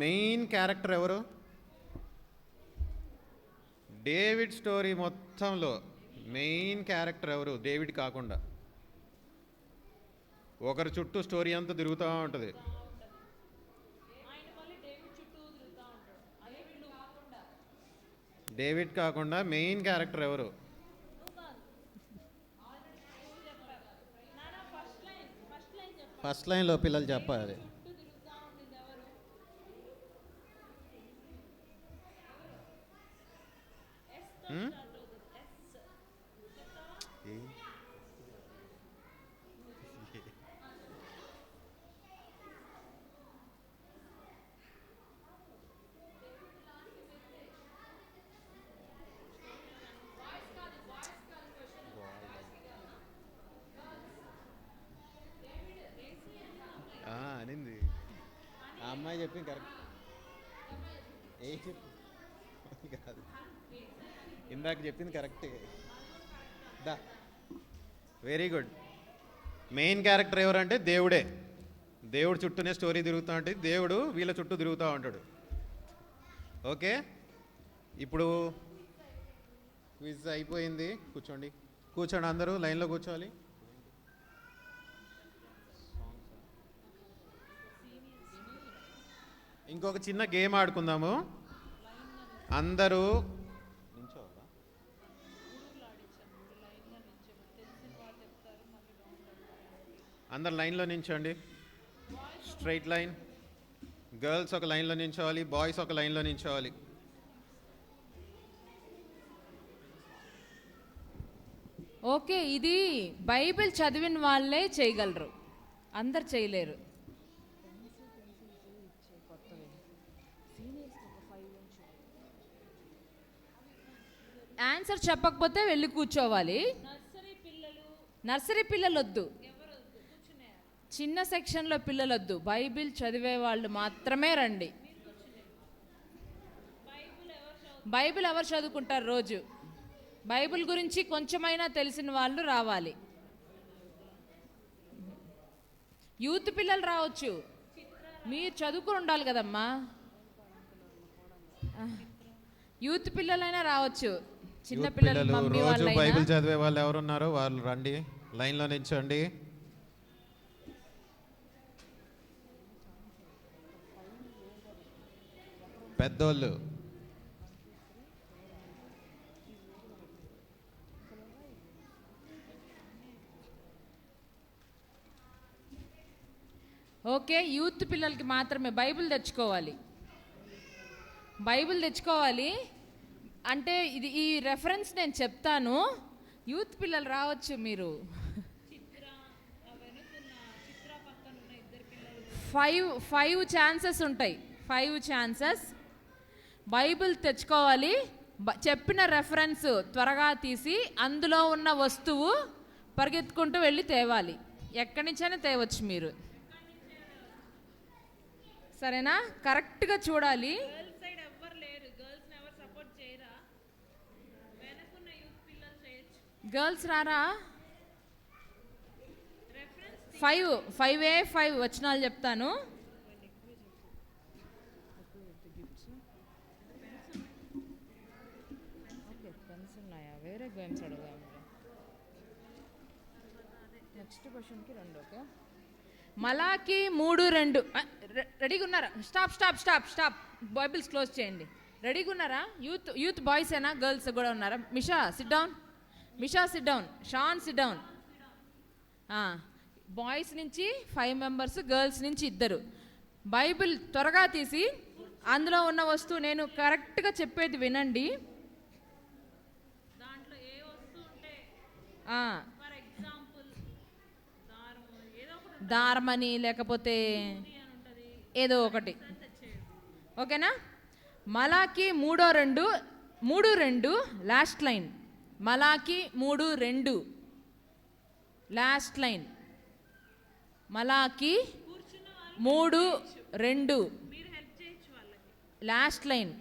Main character ఎవరు? David story మొత్తంలో main character ఎవరు? డేవిడ్ కాకుండా ఒకరి చుట్టూ స్టోరీ అంతా తిరుగుతూ ఉంటుంది. డేవిడ్ కాకుండా మెయిన్ క్యారెక్టర్ ఎవరు? ఫస్ట్ లైన్లో పిల్లలు చెప్పాలి. అనింది ఆ అమ్మాయి చెప్పింది కరెక్ట్. ఏ చెప్పు కాదు, ఇందాక చెప్పింది కరెక్టే. దా, వెరీ గుడ్. మెయిన్ క్యారెక్టర్ ఎవరంటే దేవుడే. దేవుడు చుట్టూనే స్టోరీ తిరుగుతూ ఉంటుంది, దేవుడు వీళ్ళ చుట్టూ తిరుగుతూ ఉంటాడు. ఓకే, ఇప్పుడు క్విజ్ అయిపోయింది. కూర్చోండి, కూర్చోండి, అందరూ లైన్లో కూర్చోవాలి. ఇంకొక చిన్న గేమ్ ఆడుకుందాము. అందరూ అందరు లైన్లో నించోండి, స్ట్రైట్ లైన్. గర్ల్స్ ఒక లైన్లో నించోవాలి, బాయ్స్ ఒక లైన్లో నించోవాలి. ఓకే, ఇది బైబిల్ చదివిన వాళ్ళే చేయగలరు, అందరు చేయలేరు. ఆన్సర్ చెప్పకపోతే వెళ్ళి కూర్చోవాలి. నర్సరీ పిల్లలు వద్దు, చిన్న సెక్షన్లో పిల్లలు వద్దు, బైబిల్ చదివే వాళ్ళు మాత్రమే రండి. బైబిల్ ఎవరు చదువుకుంటారు రోజు? బైబిల్ గురించి కొంచెమైనా తెలిసిన వాళ్ళు రావాలి. యూత్ పిల్లలు రావచ్చు, మీరు చదువుకుని ఉండాలి కదమ్మా. యూత్ పిల్లలైనా రావచ్చు, చిన్న పిల్లలు. రోజు బైబిల్ చదివే వాళ్ళు ఎవరున్నారో వాళ్ళు రండి, లైన్లో నిల్చోండి. పెద్దోళ్ళు ఓకే, యూత్ పిల్లలకి మాత్రమే బైబిల్ తెచ్చుకోవాలి. బైబిల్ తెచ్చుకోవాలి అంటే ఇది ఈ రెఫరెన్స్ నేను చెప్తాను, యూత్ పిల్లలు రావచ్చు. మీరు 5 ఛాన్సెస్ ఉంటాయి, 5 ఛాన్సెస్. బైబిల్ తెచ్చుకోవాలి, చెప్పిన రెఫరెన్స్ త్వరగా తీసి అందులో ఉన్న వస్తువు పరిగెత్తుకుంటూ వెళ్ళి తేవాలి. ఎక్కడి నుంచైనా తేవచ్చు మీరు, సరేనా? కరెక్ట్గా చూడాలి. గర్ల్స్ రారా? 5 వచనాలు చెప్తాను. పెన్స్ ఉన్నాయా? వేరే గేమ్స్ అడుగుదాం. నెక్స్ట్ క్వశ్చన్కి రండి. ఓకే, మలాకి 3:2. రెడీగా ఉన్నారా? స్టాప్. బైబిల్స్ క్లోజ్ చేయండి. రెడీగా ఉన్నారా? యూత్ బాయ్స్ ఏనా, గర్ల్స్ కూడా ఉన్నారా? Misha sit down. Shaan sit down. Boys నుంచి 5 మెంబర్స్, గర్ల్స్ నుంచి 2. బైబిల్ త్వరగా తీసి అందులో ఉన్న వస్తువు నేను కరెక్ట్గా చెప్పేది వినండి. దారమని లేకపోతే ఏదో ఒకటి, ఓకేనా? మలాకి 3:2 లాస్ట్ లైన్. మలాకి 3:2 లాస్ట్ లైన్. మలాకి 3:2 లాస్ట్ లైన్.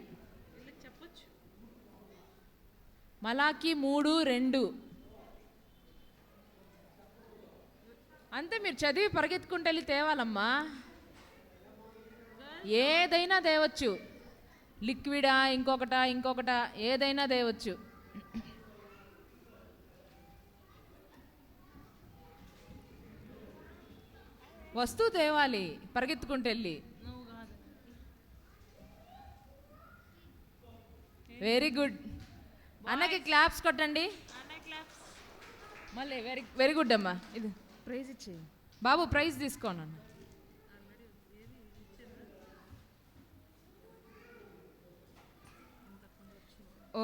మలాకి 3:2 అంతే. మీరు చదివి పరిగెత్తుకుంటూ వెళ్ళి తేవాలమ్మా. ఏదైనా తేవచ్చు, లిక్విడా ఇంకొకటా ఏదైనా తేవచ్చు. వస్తువు తేవాలి పరిగెత్తుకుంటూ వెళ్ళి. Very good. అన్నకి క్లాప్స్ కొట్టండి. మళ్ళీ వెరీ వెరీ గుడ్ అమ్మా. ఇది ప్రైజ్ ఇచ్చే బాబు, ప్రైజ్ తీసుకోండి అన్న.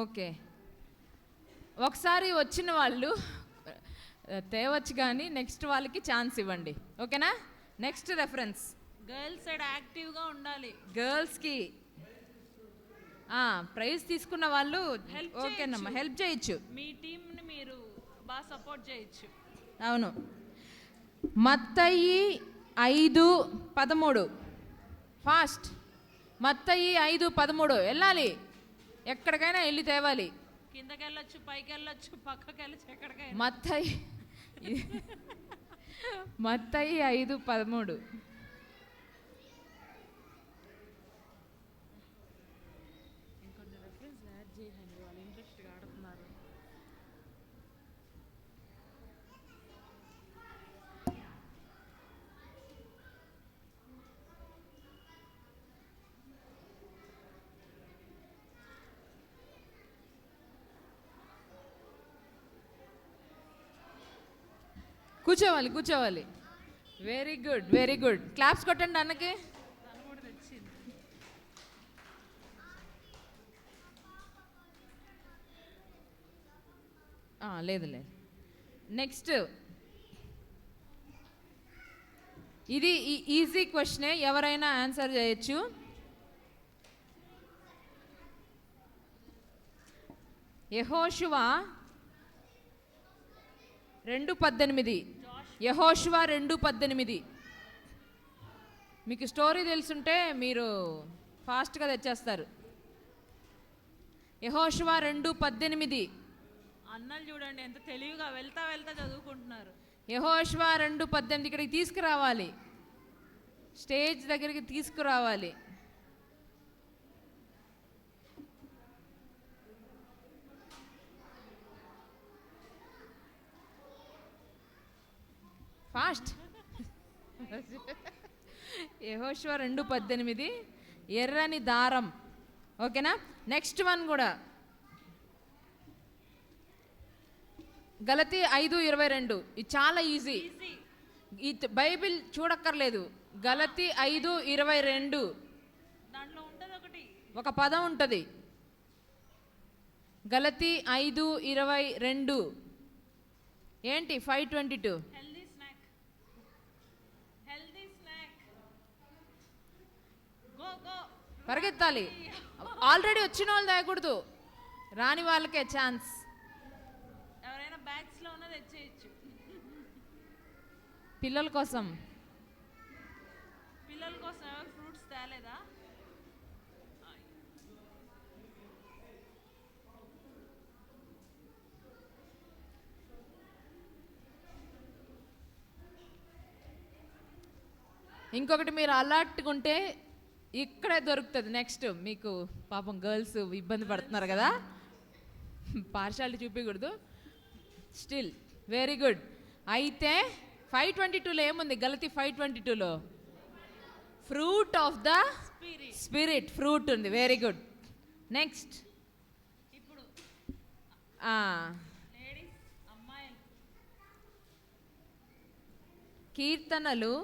ఓకే, ఒకసారి వచ్చిన వాళ్ళు తేవచ్చు కానీ నెక్స్ట్ వాళ్ళకి ఛాన్స్ ఇవ్వండి. ఓకేనా? నెక్స్ట్ రెఫరెన్స్ గర్ల్స్ సైడ్ యాక్టివ్గా ఉండాలి. గర్ల్స్కి ప్రైజ్ తీసుకున్న వాళ్ళు ఓకేనమ్మా, హెల్ప్ చేయొచ్చు. మీ టీంని మీరు బాగా సపోర్ట్ చేయొచ్చు. అవును. మత్తయి 5:13 ఫాస్ట్. మత్తయి 5:13 వెళ్ళాలి, ఎక్కడికైనా వెళ్ళి తేవాలి. కిందకి వెళ్ళొచ్చు, పైకి వెళ్ళొచ్చు, పక్కకి వెళ్ళొచ్చు, ఎక్కడికైనా. మత్తయి 5:13. ఇంకొన్ని రెఫరెన్స్ యాడ్ చేయండి, వాళ్ళు ఇంట్రెస్ట్గా ఆడుతున్నారు. కూర్చోవాలి. Very good, very good. Claps కొట్టండి అన్నకి. తను కూడా తెచ్చింది. లేదు. నెక్స్ట్ ఇది ఈజీ క్వశ్చనే, ఎవరైనా ఆన్సర్ చేయొచ్చు. యెహోషువ 2:18. యెహోషువ 2:18. మీకు స్టోరీ తెలుసుంటే మీరు ఫాస్ట్గా తెచ్చేస్తారు. యెహోషువ 2:18. అన్నలు చూడండి ఎంత తెలివిగా వెళ్తా చదువుకుంటున్నారు. యెహోషువ 2:18 ఇక్కడికి తీసుకురావాలి, స్టేజ్ దగ్గరికి తీసుకురావాలి. ఫాస్ట్. యెహోషువ 2:18 ఎర్రని దారం. ఓకేనా? నెక్స్ట్ వన్ కూడా గలతీ 5:22. ఇది చాలా ఈజీ, ఈ బైబిల్ చూడక్కర్లేదు. గలతీ 5:22 దాంట్లో ఉంటుంది ఒక పదం ఉంటుంది. గలతీ 5:22 ఏంటి? 5:22. పరిగెత్తాలి. ఆల్రెడీ వచ్చిన వాళ్ళు తేయకూడదు, రాని వాళ్ళకే ఛాన్స్. ఎవరైనా బ్యాగ్స్ లో ఉన్నది తెచ్చేయచ్చు. పిల్లల కోసం ఎవరు ఫ్రూట్స్ తేలేదా? ఇంకొకటి, మీరు అలర్ట్గా ఉంటే ఇక్కడే దొరుకుతుంది. నెక్స్ట్ మీకు పాపం గర్ల్స్ ఇబ్బంది పడుతున్నారు కదా, పార్షాలిటీ చూపించకూడదు. Still very good. అయితే 5:22లో ఏముంది? గలతీ 5:22లో fruit of the spirit, fruit ఉంది. Very good. నెక్స్ట్ ఇప్పుడు లేడీస్, అమ్మాయిలు కీర్తనలు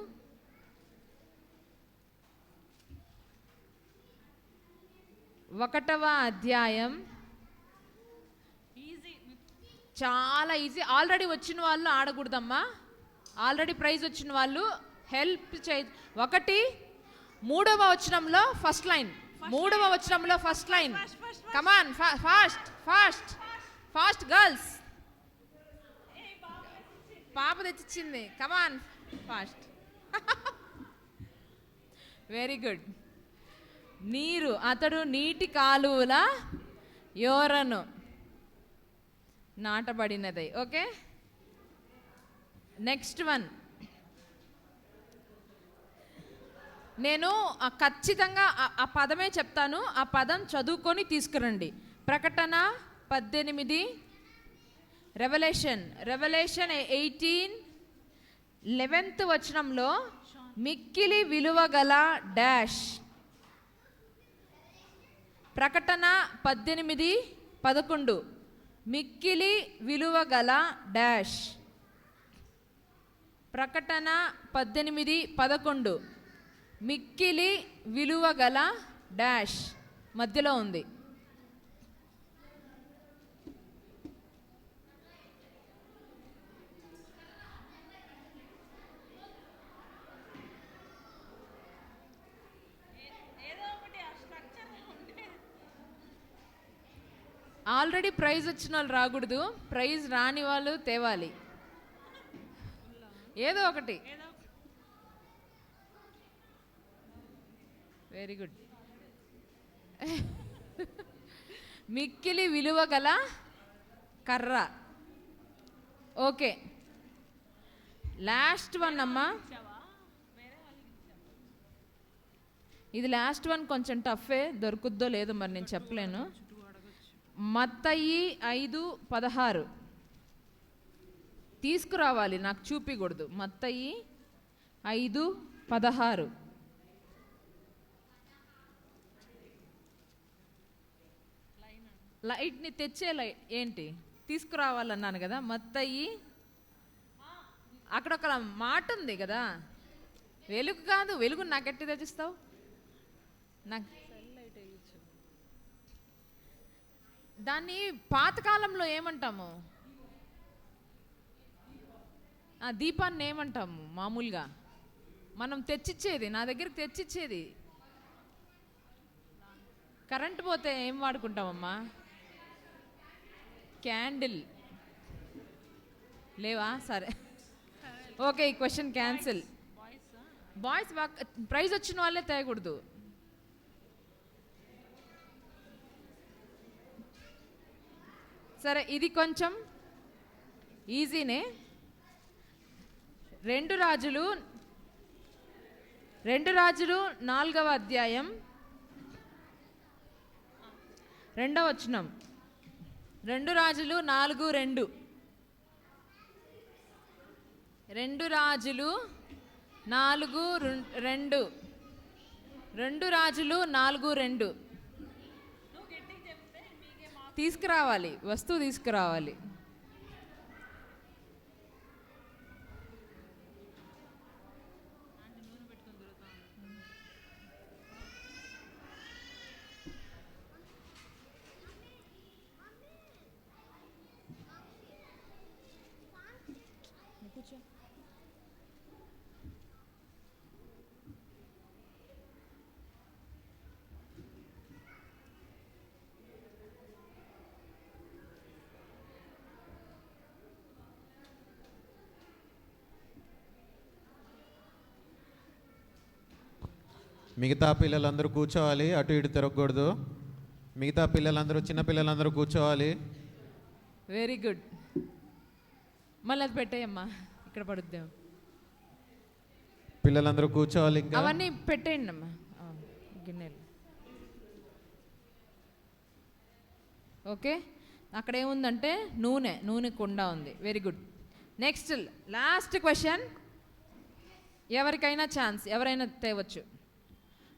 1వ అధ్యాయం. ఈజీ, చాలా ఈజీ. ఆల్రెడీ వచ్చిన వాళ్ళు ఆడకూడదమ్మా, ఆల్రెడీ ప్రైజ్ వచ్చిన వాళ్ళు హెల్ప్ చేయ. 3వ వచనంలో ఫస్ట్ లైన్, 3వ వచనంలో first line. Come on, fast girls. పాప తెచ్చిచ్చింది. Come on fast. Very good. నీరు, అతడు నీటి కాలువల యోరను నాటబడినది. ఓకే, నెక్స్ట్ వన్ నేను ఖచ్చితంగా ఆ పదమే చెప్తాను, ఆ పదం చదువుకొని తీసుకురండి. ప్రకటన 18, రెవల్యూషన్ 18:11 వచనంలో మిక్కిలి విలువ గల డాష్. ప్రకటన 18:11 మిక్కిలి విలువ గల డాష్. ప్రకటన 18:11 మిక్కిలి విలువ గల డాష్ మధ్యలో ఉంది. ఆల్రెడీ ప్రైజ్ వచ్చిన వాళ్ళు రాకూడదు, ప్రైజ్ రాని వాళ్ళు తేవాలి, ఏదో ఒకటి. Very good. మిక్కిలి విలువ గల కర్ర. ఓకే, లాస్ట్ వన్ అమ్మా. ఇది లాస్ట్ వన్, కొంచెం టఫే, దొరుకుద్దో లేదో మరి నేను చెప్పలేను. మత్తయి 5:16 తీసుకురావాలి, నాకు చూపించకూడదు. మత్తయి 5:16 లైట్ని తెచ్చే లైట్ ఏంటి తీసుకురావాలన్నాను కదా. మత్తయి అక్కడ ఒక మాట ఉంది కదా, వెలుగు కాదు, వెలుగు నాకెట్టి తెచ్చిస్తావు? నాకు దాన్ని పాతకాలంలో ఏమంటాము? దీపాన్ని ఏమంటాము మామూలుగా? మనం తెచ్చిచ్చేది, నా దగ్గరికి తెచ్చిచ్చేది. కరెంట్ పోతే ఏం వాడుకుంటామమ్మా? క్యాండిల్ లేవా? సరే, ఓకే, ఈ క్వశ్చన్ క్యాన్సిల్. బాయ్స్ ప్రైజ్ వచ్చిన వాళ్ళే తేయకూడదు. సరే, ఇది కొంచెం ఈజీనే. 2 రాజులు 4వ అధ్యాయం 2వ వచనం. 2 రాజులు 4:2. 2 రాజులు 4:2. 2 రాజులు 4:2 తీసుకురావాలి, వస్తువు తీసుకురావాలి. మిగతా పిల్లలందరూ కూర్చోవాలి, అటు ఇటు తిరగకూడదు. మిగతా పిల్లలందరూ, చిన్న పిల్లలందరూ కూర్చోవాలి. Very good. మళ్ళీ అది పెట్టేయమ్మా, ఇక్కడ పడుద్దాం. పిల్లలందరూ కూర్చోవాలి. ఇంకా అవన్నీ పెట్టేయండి అమ్మా గిన్నెలు. ఓకే, అక్కడ ఏముందంటే నూనె కుండ ఉంది. Very good. Next last question, ఎవరికైనా ఛాన్స్, ఎవరైనా తేవచ్చు.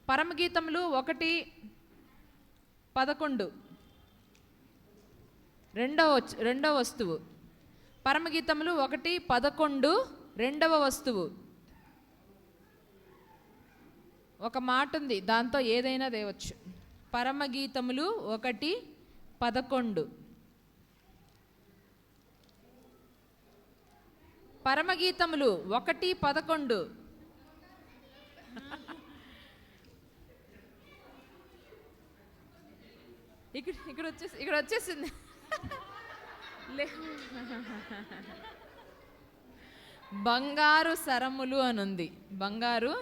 పరమగీతములు 1:11 రెండవ వస్తువు. పరమగీతములు 1:11 రెండవ వస్తువు. ఒక మాట ఉంది, దాంతో ఏదైనా తేవచ్చు. పరమగీతములు 1:11. పరమగీతములు 1:11. ఇక్కడ వచ్చేసింది. బంగారు సరములు అని ఉంది. బంగారు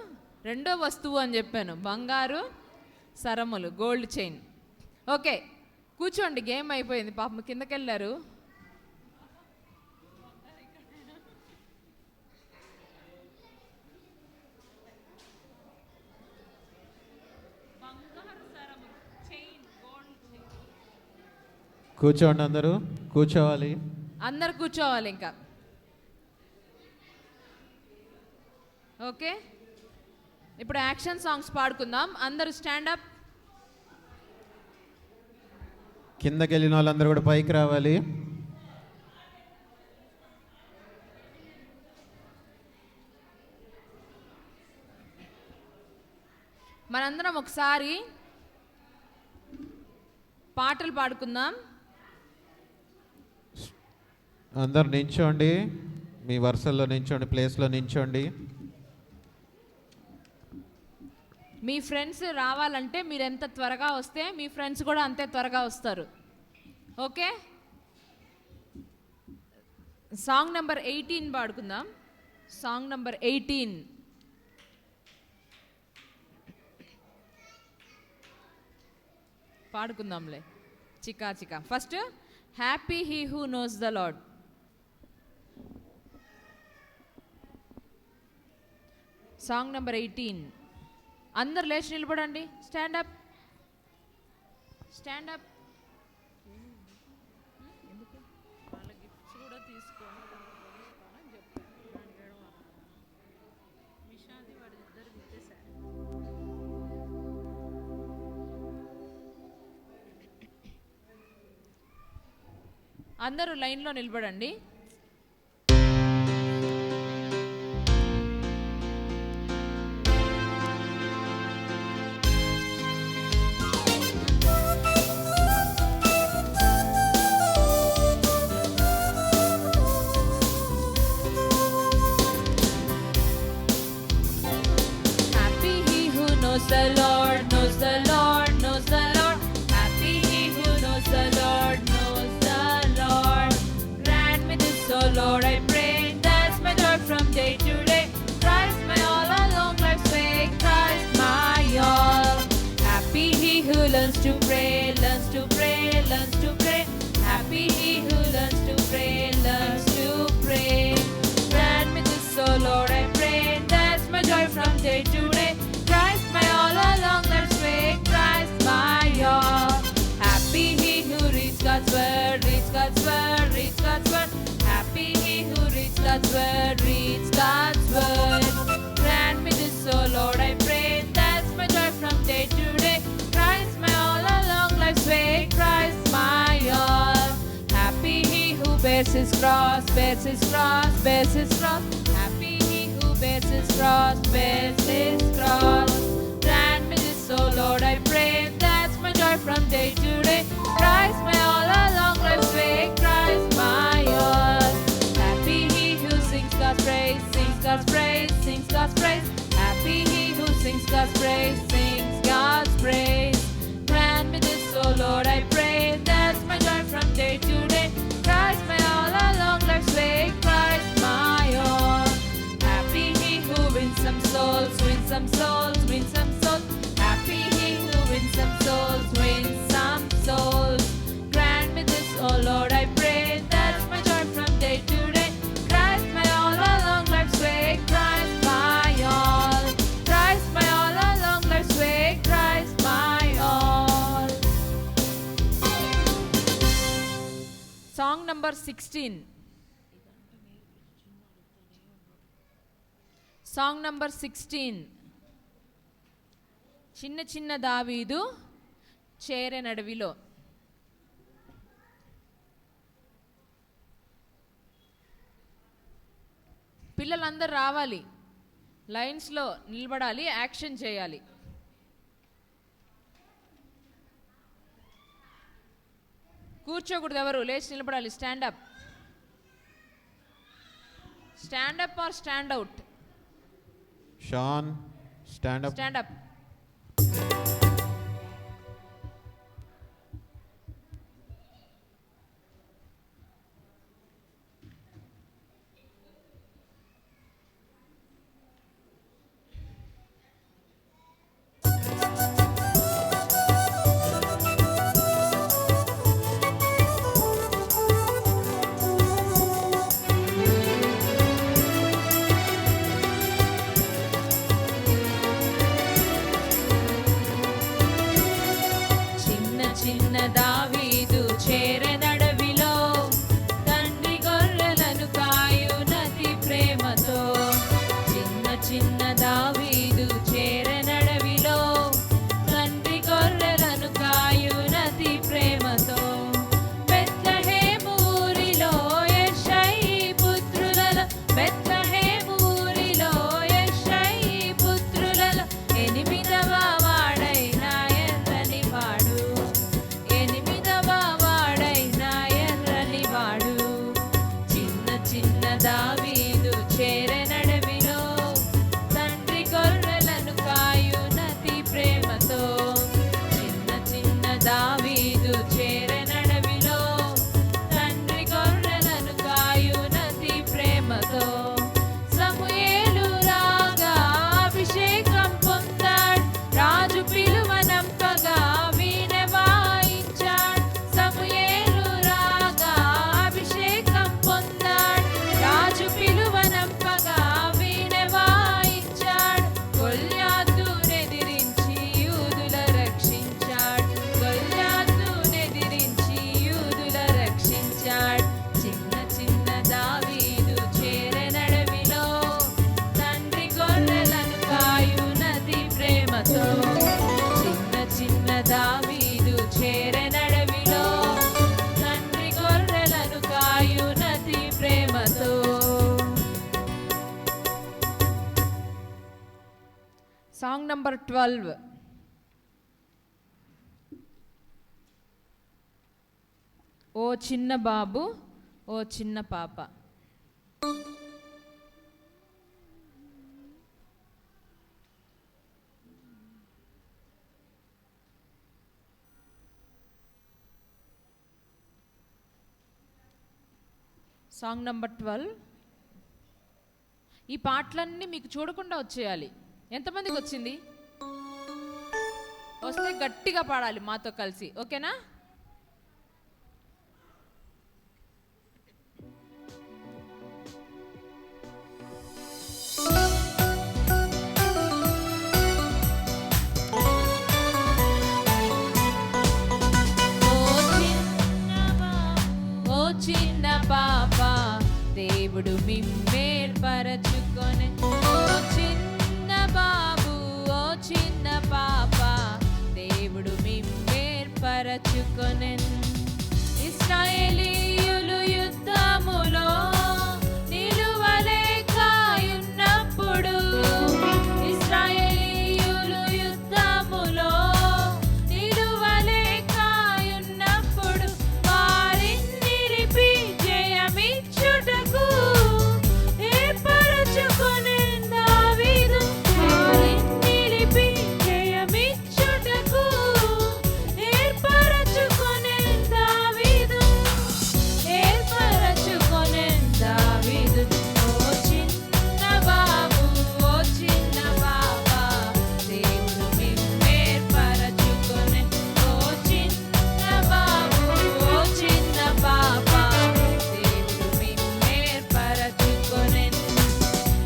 రెండో వస్తువు అని చెప్పాను. బంగారు సరములు, గోల్డ్ చైన్. ఓకే, కూర్చోండి, గేమ్ అయిపోయింది. పాపం కిందకెళ్ళారు. కూర్చోండి, అందరూ కూర్చోవాలి. అందరు కూర్చోవాలి ఇంకా. ఓకే, ఇప్పుడు యాక్షన్ సాంగ్స్ పాడుకుందాం. అందరూ స్టాండ్ అప్. కిందకి వెళ్ళిన వాళ్ళందరూ కూడా పైకి రావాలి. మనందరం ఒకసారి పాటలు పాడుకుందాం. అందరు నించోండి, మీ వరుసల్లో నించోండి, ప్లేస్లో నించోండి. మీ ఫ్రెండ్స్ రావాలంటే మీరు ఎంత త్వరగా వస్తే మీ ఫ్రెండ్స్ కూడా అంతే త్వరగా వస్తారు. ఓకే, సాంగ్ నెంబర్ 18 పాడుకుందాం. సాంగ్ నెంబర్ 18 పాడుకుందాంలే. చికా చికా. First happy he who knows the lord. Song number 18. అందరు లేచి నిలబడండి. Stand up, stand up. వాళ్ళ గిఫ్ట్స్ కూడా తీసుకొని అని చెప్పాను. మిషాది వాడి ఇద్దరు ఇచ్చేసారు. అందరూ లైన్లో నిలబడండి. The Lord knows the Lord knows the Lord. Happy he who knows the Lord knows the Lord. Grant me this, O Lord, I pray. That's my joy from day to day. Christ my all along life's way. Christ my all. Happy he who learns to pray, learns to pray, learns to pray. Happy he who learns to pray, learns to pray. Grant me this, O Lord, I pray. That's my joy from day to day. Christ my all along life's way. Christ my all. Happy he who reads God's word, reads God's word, reads God's word. Happy he who reads God's word, reads God's word. Grant me this, O Lord, I pray. That's my joy from day to day. Christ my all along life's way. Christ my all. Happy he who bears his cross, bears his cross, bears his cross. Happy he who bears his cross, bears his cross. Grant me this, O Lord, I pray. That's my joy from day to day. Christ my all along life's way. Christ my all. Happy he who sings God's praise, sings God's praise, sings God's praise. Happy he who sings God's praise, sings God's praise. Grant me this, O Lord, I pray. That's my joy from day to day. Christ my all along life's way. Christ my all. Happy he who wins some souls, wins some souls, wins some souls. Happy he who wins some souls, wins some souls. Grant me this, O Lord, I pray. That's my joy from day to day. Christ my all along life's way. Christ my all. Christ my all along life's way. Christ my all. Song number 16. Song number 16. చిన్న చిన్న దావీదు చేరే నడవిలో. పిల్లలందరూ రావాలి, లైన్స్లో నిలబడాలి, action చేయాలి. కూర్చోకూడదు ఎవరు, లేచి నిలబడాలి. Stand up, stand up or stand out. Shaan, stand up. Stand up. చిన్న చిన్న దావీదు చేరె సాంగ్ నంబర్ 12. ఓ చిన్న బాబు ఓ చిన్న పాప. Song number 12. ఈ పాటలన్నీ మీకు చూడకుండా వచ్చేయాలి. ఎంతమందికి వచ్చింది? వస్తే గట్టిగా పాడాలి మాతో కలిసి, ఓకేనా? ఓ చిన్న పాప దేవుడు మిమ్మేర్పరచుకొనె. ఓ చిన్న బాబు ఓ చిన్న పాప దేవుడు మిమ్మేర్పరచుకొనెన్. ఇశ్రాయేలీయులు యుద్ధములో నిలువలేకయున్నప్పుడు, ఇశ్రాయేలీయులు యుద్ధములో నిలువలేకయున్నప్పుడు వారిని నిలిపి జయమిచ్చుటకు ఏర్పరచుకొనెన్ దావీదు. వారిని నిలిపి జయమిచ్చుటకు ఏర్పరచుకొనెన్ దావీదు. ఏర్పరచుకొనెన్ దావీదు. ఓ చిన్న బాబు ఓ చిన్న పాప దేవుడు మిమ్మేర్పరచుకొనెన్. ఓ చిన్న బాబు ఓ చిన్న పాప దేవుడు మిమ్మేర్పరచుకొనెన్.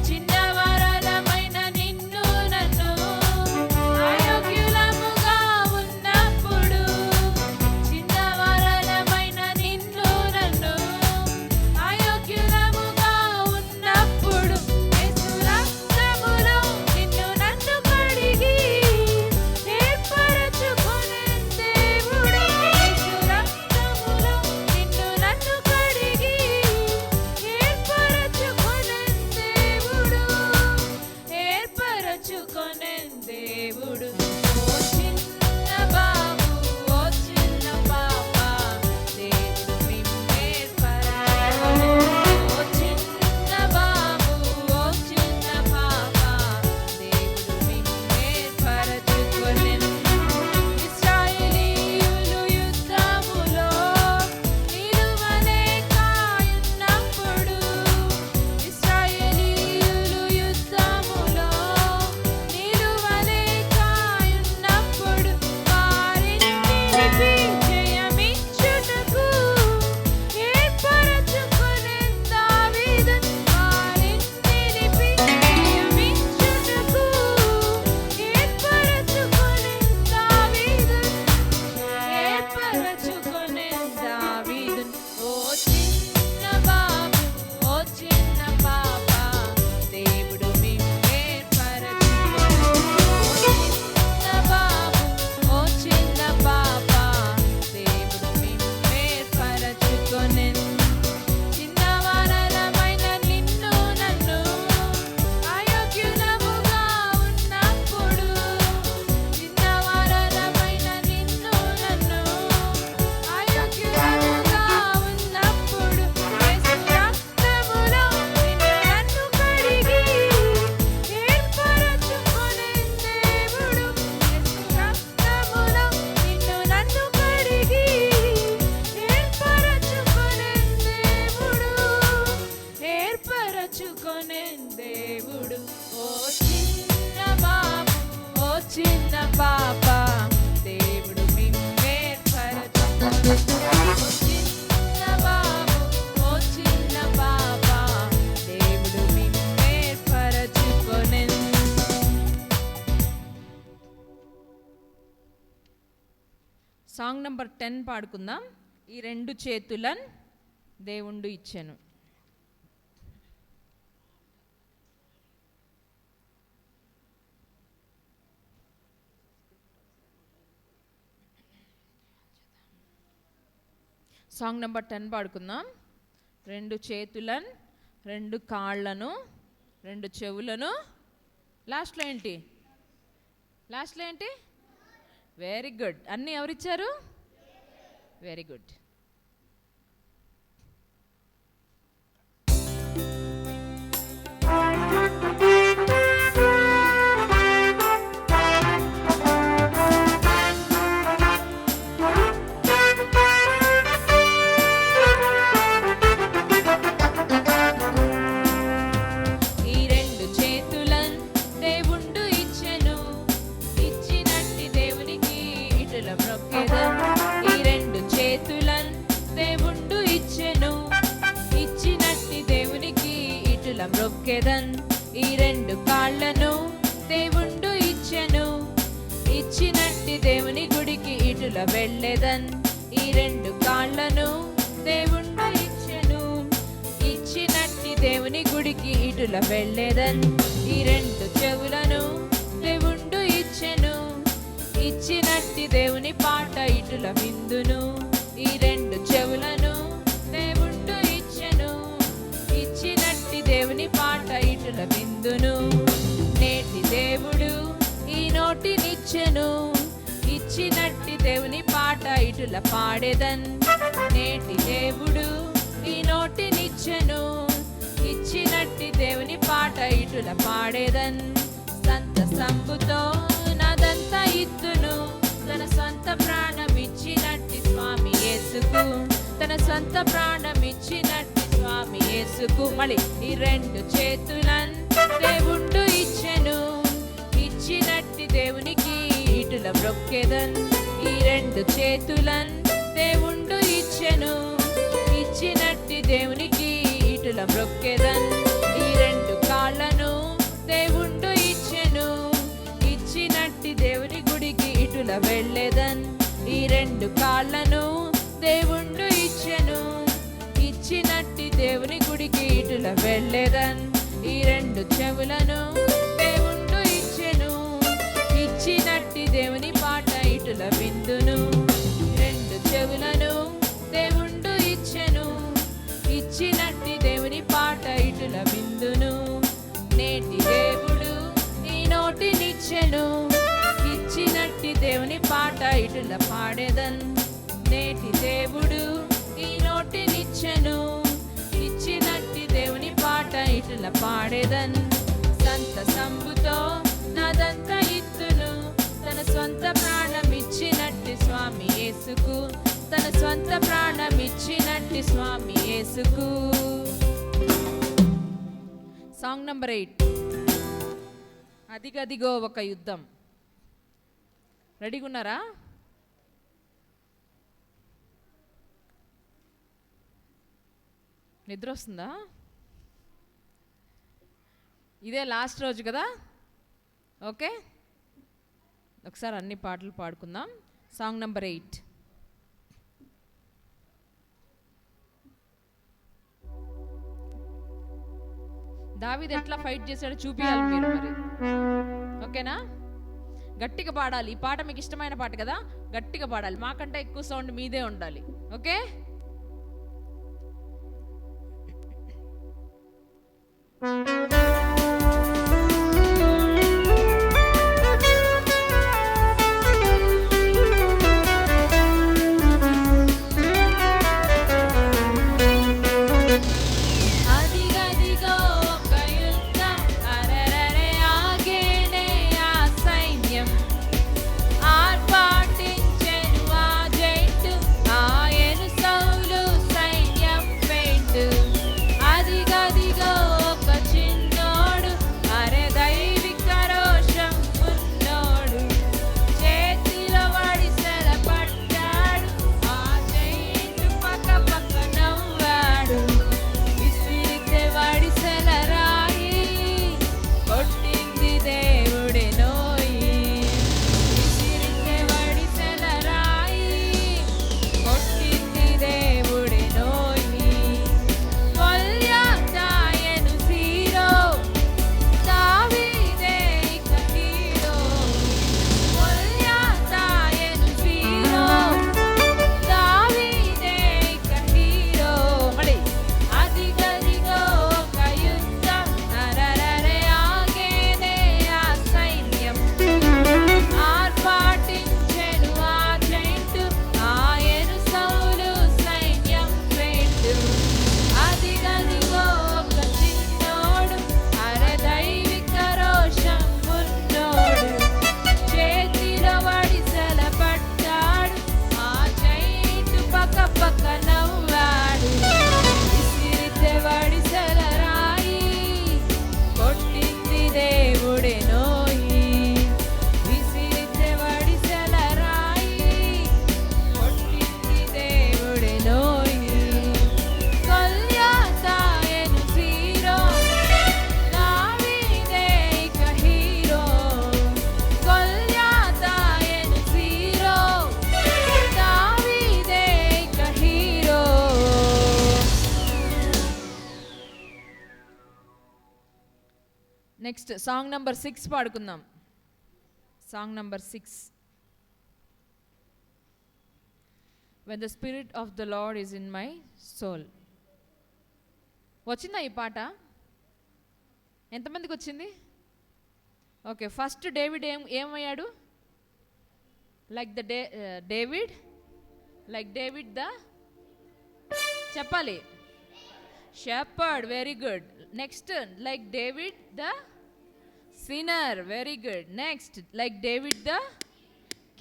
చిన్నవరలమైన నిన్ను నన్ను అయోగ్యులముగా ఉన్నప్పుడు, చిన్నవరలమైన నిన్ను నన్ను అయోగ్యులముగా ఉన్నప్పుడు, యేసు రక్తములో నిన్ను నన్ను కడిగి ఏర్పరచుకొనెన్ దేవుడు. యేసు రక్తములో నిన్ను నన్ను కడిగి ఏర్పరచుకొనెన్ దేవుడు. ఏర్పరచుకొనెన్ దేవుడు. ఓ చిన్న బాబు ఓ చిన్న పాప దేవుడు మిమ్మేర్పరచుకొనెన్. ఓ చిన్న బాబు ఓ చిన్న పాప దేవుడు మిమ్మేర్పరచుకొనెన్. ఇశ్రాయేలీయులు యుద్ధములో నిలువలేకయున్నప్పుడు, ఇశ్రాయేలీయులు యుద్ధములో నిలువలేకయున్నప్పుడు వారిని నిలిపి జయమిచ్చుటకు ఏర్పరచుకొనెన్ దావీదు. వారిని నిలిపి జయమిచ్చుటకు ఏర్పరచుకొనెన్ దావీదు. ఏర్పరచుకొనెన్ దావీదు. ఓ చిన్న బాబు ఓ చిన్న పాప దేవుడు మిమ్మేర్పరచుకొనెన్. ఓ చిన్న బాబు ఓ చిన్న పాప దేవుడు మిమ్మేర్పరచుకొనెన్. చిన్నవరలమైన నిన్ను నన్ను అయోగ్యులముగా ఉన్నప్పుడు, చిన్నవరలమైన నిన్ను నన్ను అయోగ్యులముగా ఉన్నప్పుడు, యేసు రక్తములో నిన్ను నన్ను కడిగి ఏర్పరచుకొనెన్ దేవుడు. యేసు రక్తములో నిన్ను నన్ను కడిగి ఏర్పరచుకొనెన్ దేవుడు. ఏర్పరచుకొనెన్ దేవుడు. ఓ చిన్న బాబు ఓ చిన్న పాప దేవుడు మిమ్మేర్పరచుకొనెన్. ఓ చిన్న బాబు ఓ చిన్న పాప దేవుడు మిమ్మేర్పరచుకొనెన్. సాంగ్ నంబర్ 10 పాడుకుందాం. ఈ రెండు చేతులన్ దేవుండు ఇచ్చెను. సాంగ్ నంబర్ 10 పాడుకుందాం. రెండు చేతులను, రెండు కాళ్ళను, రెండు చెవులను, లాస్ట్లో ఏంటి? లాస్ట్లో ఏంటి? Very good. అన్నీ ఎవరిచ్చారు? Very good. ఈ రెండు కాళ్ళను దేవుండు ఇచ్చెను, ఇచ్చినట్టి దేవుని గుడికి ఇటుల వెళ్ళెదన్. ఈ రెండు కాళ్ళను దేవుండు ఇచ్చెను, ఇచ్చినట్టి దేవుని గుడికి ఇటుల వెళ్ళెదన్. ఈ రెండు చెవులను దేవుండు ఇచ్చెను, ఇచ్చినట్టి దేవుని పాట ఇటుల విందును. ఈ రెండు చెవులను దేవుండు ఇచ్చెను, ఇచ్చినట్టి దేవుని పాట ఇటుల విందును. నేటి దేవుడు ఈ నోటినిచ్చెను, ఇచ్చినట్టి దేవుని పాట ఇటుల పాడెదన్. నేటి దేవుడు ఈ నోటినిచ్చెను, ఇచ్చినట్టి దేవుని పాట ఇటుల పాడెదన్. సంత సంబుతో నాదంతా ఇత్తును, తన సొంత ప్రాణం ఇచ్చినట్టి స్వామి యేసుకు, తన సొంత ప్రాణం ఇచ్చినట్టి స్వామి యేసుకు. మళ్ళీ ఈ రెండు చేతులన్ దేవుండు ఇచ్చెను, ఇచ్చినట్టి దేవునికి ఇటుల మ్రొక్కెదన్. ఈ రెండు చేతులన్ దేవుండు ఇచ్చెను, ఇచ్చినట్టి దేవునికి ఇటుల మ్రొక్కెదన్. ఈ రెండు కాళ్ళను దేవుండు ఇచ్చెను, ఇచ్చినట్టి దేవుని గుడికి ఇటుల వెళ్ళెదన్. ఈ రెండు కాళ్ళను దేవుండు ఇచ్చెను, ఇచ్చినట్టి దేవుని గుడికి ఇటుల వెళ్ళెదన్. ఈ రెండు చెవులను దేవుండు ఇచ్చెను, ఇచ్చినట్టి దేవుని పాట ఇటుల విందును. రెండు చెవులను దేవుండు ఇచ్చెను, ఇచ్చినట్టి దేవుని పాట ఇటుల విందును. నేటి దేవుడు ఈ నోటినిచ్చెను, ఇచ్చినట్టి దేవుని పాట ఇటుల పాడెదన్. నేటి దేవుడు ఈ నోటినిచ్చెను, ఇచ్చినట్టి దేవుని పాట ఇటుల పాడెదన్. సంత సంబుతో నాదంతా ఇత్తును, తన సొంత ప్రాణం ఇచ్చినట్టి స్వామి యేసుకు, తన సొంత ప్రాణం ఇచ్చినట్టి స్వామి యేసుకు. సాంగ్ నంబర్ 8, అదిగదిగో ఒక యుద్ధం. రెడీగా ఉన్నారా? నిద్ర వస్తుందా? ఇదే లాస్ట్ రోజు కదా, ఓకే. ఒకసారి అన్ని పాటలు పాడుకుందాం. Song number 8. దావీదు ఎట్లా ఫైట్ చేశాడో చూపించాలి మీరు మరి, ఓకేనా? గట్టిగా పాడాలి. ఈ పాట మీకు ఇష్టమైన పాట కదా, గట్టిగా పాడాలి. మాకంటే ఎక్కువ సౌండ్ మీదే ఉండాలి, ఓకే? అదిగదిగో ఒక చిన్న నెక్స్ట్ సాంగ్ నంబర్ 6 పాడుకుందాం. Song number 6. When the spirit of the Lord is in my soul. వచ్చిందా ఈ పాట? ఎంతమందికి వచ్చింది? ఓకే, ఫస్ట్ డేవిడ్ ఏమయ్యాడు? Like the David, like David the, చెప్పాలి, shepherd. Very good. Next like David the sinner. Very good. Next like David the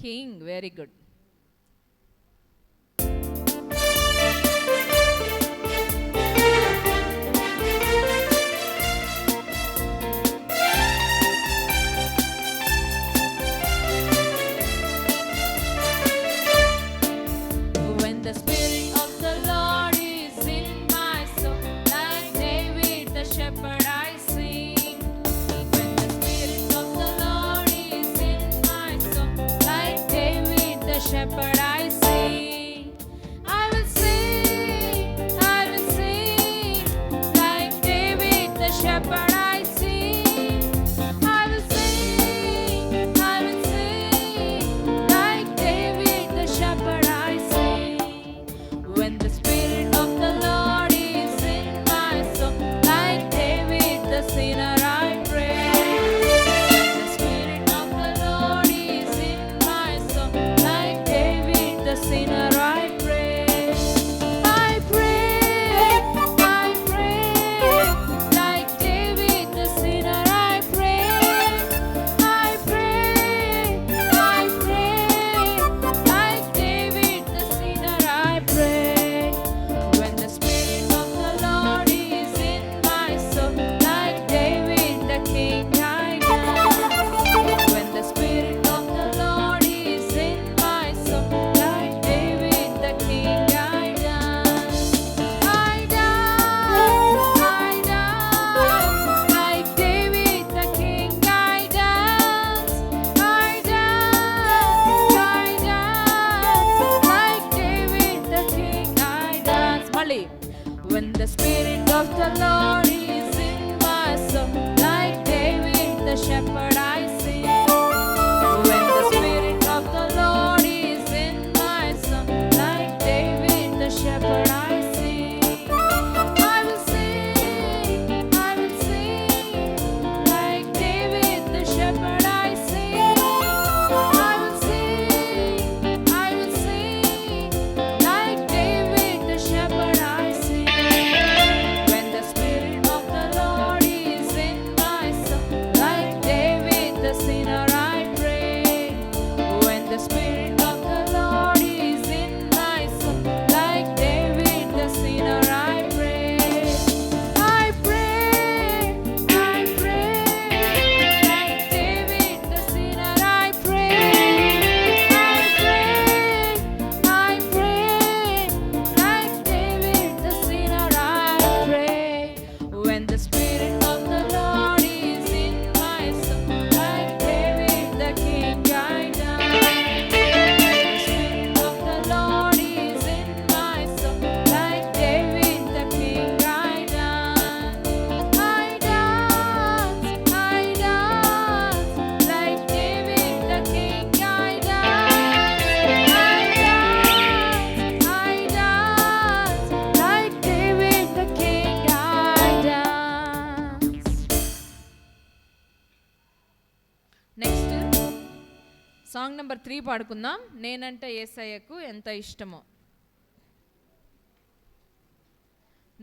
king. Very good. Shepherd, I sing. I will sing, I will sing. Like David the shepherd, I sing. I will sing, I will sing. Like David the shepherd, I sing. When the spirit of the Lord is in my soul, like David the sinner, I pray. When the spirit of the Lord is in my soul, like David the sinner, I pray. I pray, I pray. Like David the sinner, I pray. I pray, I pray. Like David the sinner, I pray. When the spirit of the Lord is in my soul, like David the king, I dance. When the spirit of the Lord is in my soul, like David the king, I dance. I dance, I dance. Like David the king, I dance. I dance, I dance. Like David the king, I dance. మళ్ళీ. When the spirit of the Lord is in my soul, like David the shepherd, I sing. When the spirit of the Lord is in my soul, like David the shepherd, I sing. I will sing, I will sing. Like David the shepherd, I sing. I will sing, I will sing. Like David the shepherd, I sing. When the spirit of the Lord is in my soul, like David the sinner, I pray. When the spirit of the Lord is in my soul, like David the sinner, I pray. I pray, I pray. Like David the sinner, I pray. I pray, I pray. Like David the sinner, I pray. When the spirit of the Lord is in my soul, like David the king, I dance. The spirit of the Lord is in my soul, like David the king, I dance. I dance, I dance. Like David the king, I dance. I dance, I dance. Like David the king, I dance. Next song number 3 పాడుకుందాం. నేనంటే యేసయ్యకు ఎంత ఇష్టమో.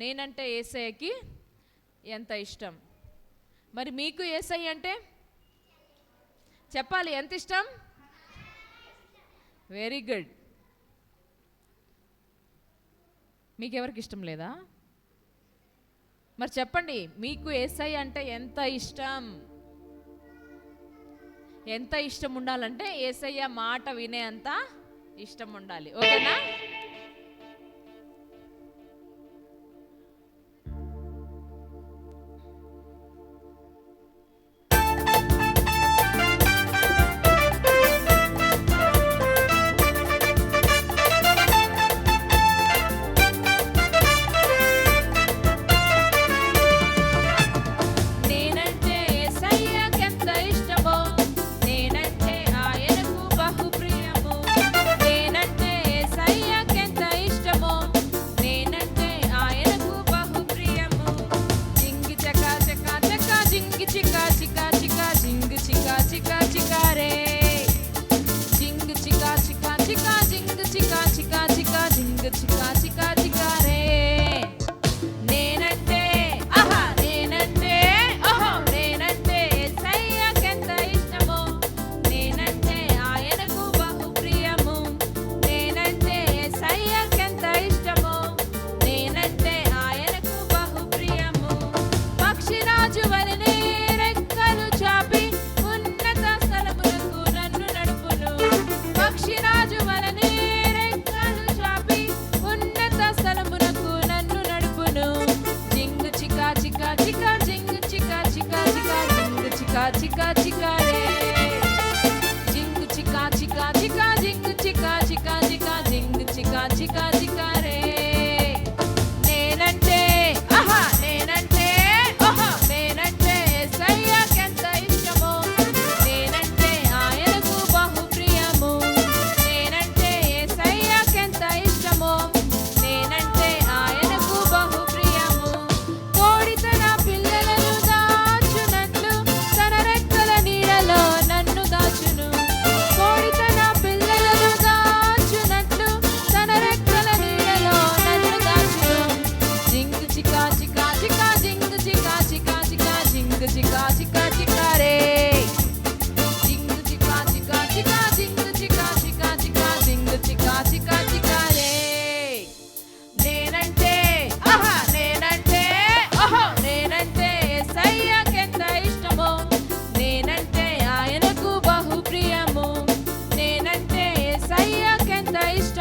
నేనంటే యేసయ్యకి ఎంత ఇష్టం. మరి మీకు యేసయ్య అంటే చెప్పాలి, ఎంత ఇష్టం? Very good. మీకెవరికి ఇష్టం లేదా? మరి చెప్పండి, మీకు యేసయ్య అంటే ఎంత ఇష్టం? ఎంత ఇష్టం ఉండాలంటే యేసయ్య మాట వినే అంత ఇష్టం ఉండాలి. ఓకేనా? నేనంటే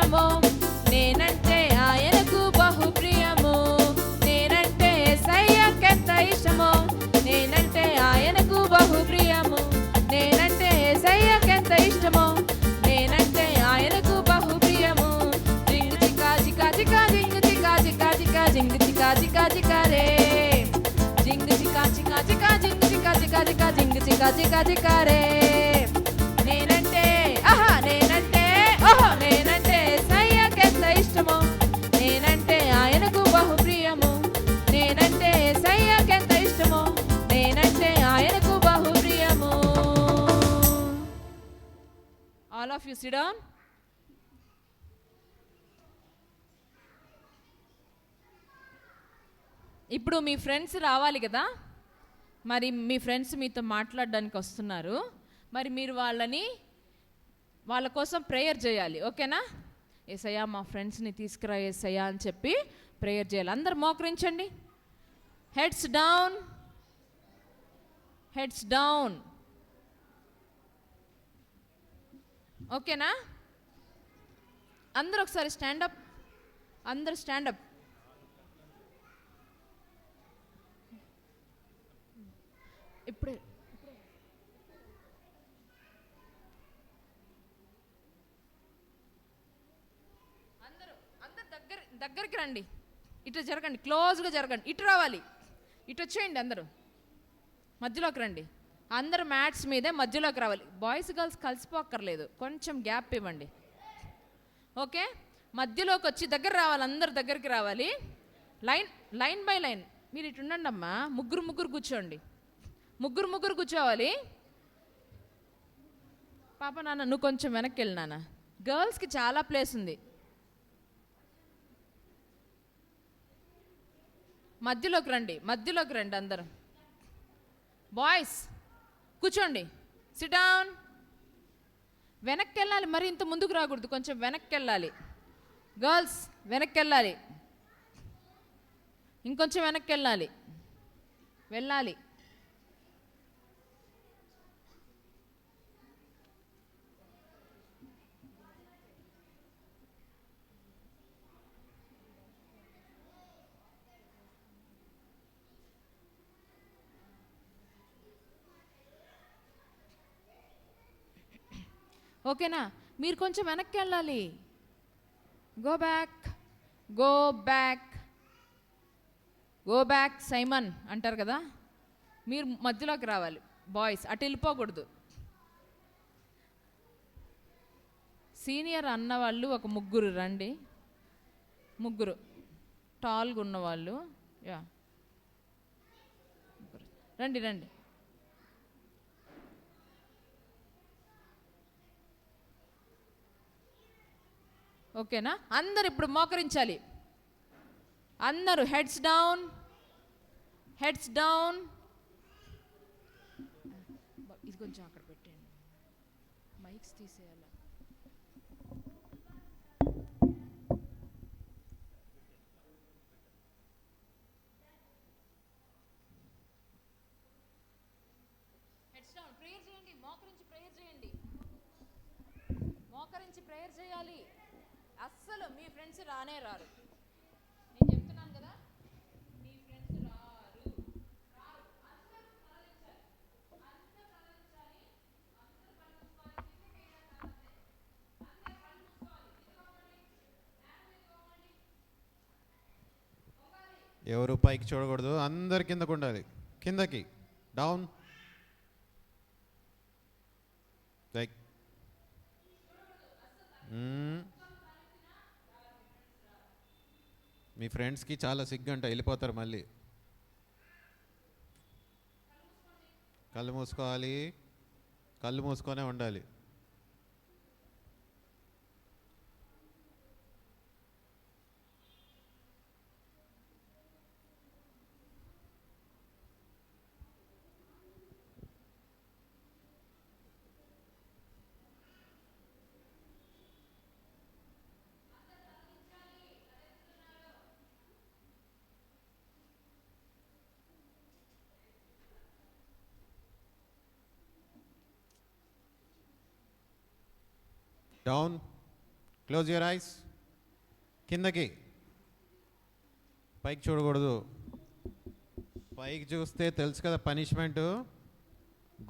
ఇష్టమో, నేనంటే ఆయనకు బహు ప్రియము. నేనంటే యేసయ్యకెంత ఇష్టమో, నేనంటే ఆయనకు బహు ప్రియము. నేనంటే యేసయ్యకెంత ఇష్టమో, నేనంటే ఆయనకు బహు ప్రియము. జింగు చికా చికా చికా జింగు చికా చికా చికా జింగు చికా చికా చికా రే. జింగు చికా చికా చికా జింగు చికా చికా చికా జింగు చికా చికా చికా రే. నేనంటే ఆహా నేనంటే ఓహో నేనంటే యేసయ్యకెంత ఇష్టమో, నేనంటే ఆయనకు బహు ప్రియము. నేనంటే యేసయ్యకెంత ఇష్టమో, నేనంటే ఆయనకు బహు ప్రియము. All of you sit down. ఇప్పుడు మీ ఫ్రెండ్స్ రావాలి కదా, మరి మీ ఫ్రెండ్స్ మీతో మాట్లాడడానికి వస్తున్నారు. మరి మీరు వాళ్ళ కోసం ప్రేయర్ చేయాలి, ఓకేనా? యేసయ్యా మా ఫ్రెండ్స్ని తీసుకురా యేసయ్యా అని చెప్పి ప్రేయర్ చేయాలి. అందరు మోకరించండి. Heads down, heads down. ఓకేనా? అందరూ ఒకసారి స్టాండప్, అందరు స్టాండప్. ఇప్పుడే అందరు దగ్గరికి రండి. ఇటు జరగండి, క్లోజ్గా జరగండి. ఇటు రావాలి, ఇటు వచ్చేయండి. అందరూ మధ్యలోకి రండి. అందరు మ్యాట్స్ మీదే మధ్యలోకి రావాలి. బాయ్స్ గర్ల్స్ కలిసిపోక్కర్లేదు, కొంచెం గ్యాప్ ఇవ్వండి, ఓకే? మధ్యలోకి వచ్చి దగ్గర రావాలి, అందరు దగ్గరికి రావాలి. Line by line. మీరు ఇటు ఉండండి అమ్మా. ముగ్గురు కూర్చోండి, ముగ్గురు కూర్చోవాలి. పాప నాన్న నువ్వు కొంచెం వెనక్కి వెళ్ళి నాన్న. గర్ల్స్కి చాలా ప్లేస్ ఉంది. మధ్యలోకి రండి అందరూ. బాయ్స్ కూర్చోండి, సిట్ డౌన్. వెనక్కి వెళ్ళాలి, మరి ఇంత ముందుకు రాకూడదు, కొంచెం వెనక్కి వెళ్ళాలి. గర్ల్స్ వెనక్కి వెళ్ళాలి, ఇంకొంచెం వెనక్కి వెళ్ళాలి. ఓకేనా? మీరు కొంచెం వెనక్కి వెళ్ళాలి. గో బ్యాక్ సైమన్ అంటారు కదా, మీరు మధ్యలోకి రావాలి. బాయ్స్ అటు వెళ్ళిపోకూడదు. సీనియర్ అన్నవాళ్ళు ఒక ముగ్గురు రండి, ముగ్గురు టాల్గా ఉన్నవాళ్ళు. యా రండి. ఓకేనా? అందరు ఇప్పుడు మోకరించాలి. అందరూ హెడ్స్ డౌన్. ఇది కొంచెం అక్కడ పెట్టండి, మైక్స్ తీసేయాలి. Heads down. ప్రేయర్ చేయండి, మోకరించి ప్రేయర్ చేయాలి. అస్సలు మీ ఫ్రెండ్స్ రానే రారు. నేను చెప్తున్నాను కదా, మీ ఫ్రెండ్స్ రారు. అందరూ కదలించాలి. ఎవరు పైకి చూడకూడదు, అందరు కిందకు ఉండాలి. కిందకి, డౌన్. లైక్ మీ ఫ్రెండ్స్కి చాలా సిగ్గంట, వెళ్ళిపోతారు మళ్ళీ. కళ్ళు మూసుకోవాలి, కళ్ళు మూసుకొనే ఉండాలి. Down, close your eyes. కిందకి, పైకి చూడకూడదు. పైకి చూస్తే తెలుసు కదా పనిష్మెంటు,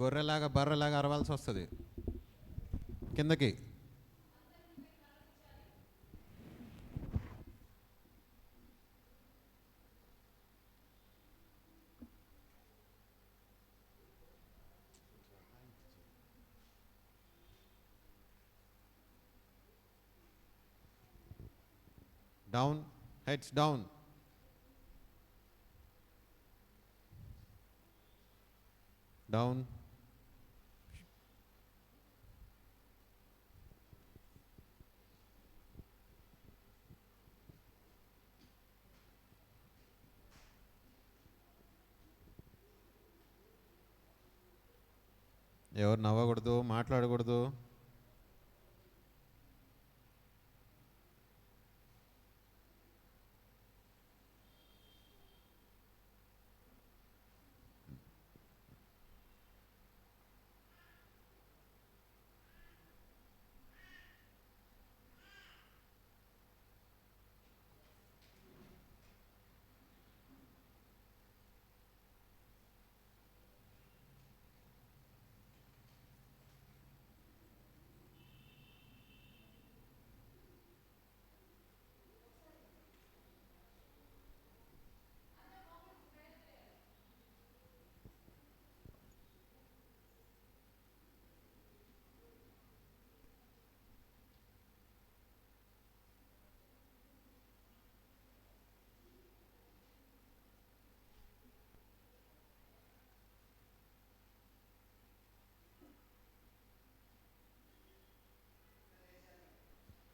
గొర్రెలాగా బర్రెలాగా అరవాల్సి వస్తుంది. కిందకి. Down, heads down. డౌన్. ఎవరు నవ్వకూడదు, మాట్లాడకూడదు.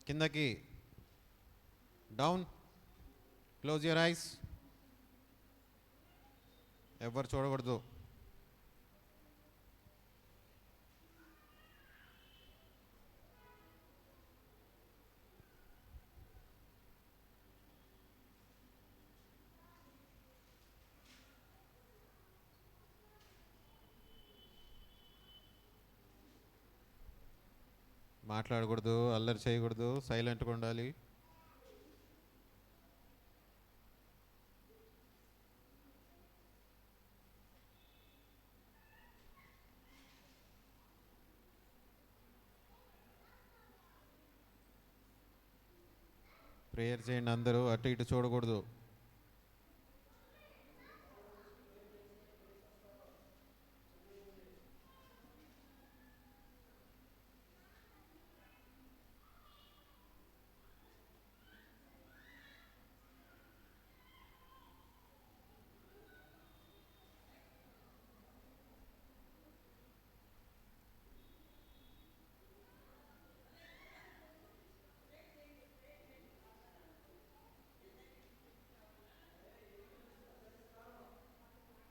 కిందకి. డౌన్. Close your eyes. ఎవరు చూడకూడదు. మాట్లాడకూడదు, అల్లరి చేయకూడదు, సైలెంట్గా ఉండాలి. ప్రేయర్ చేయండి అందరూ, అటు ఇటు చూడకూడదు.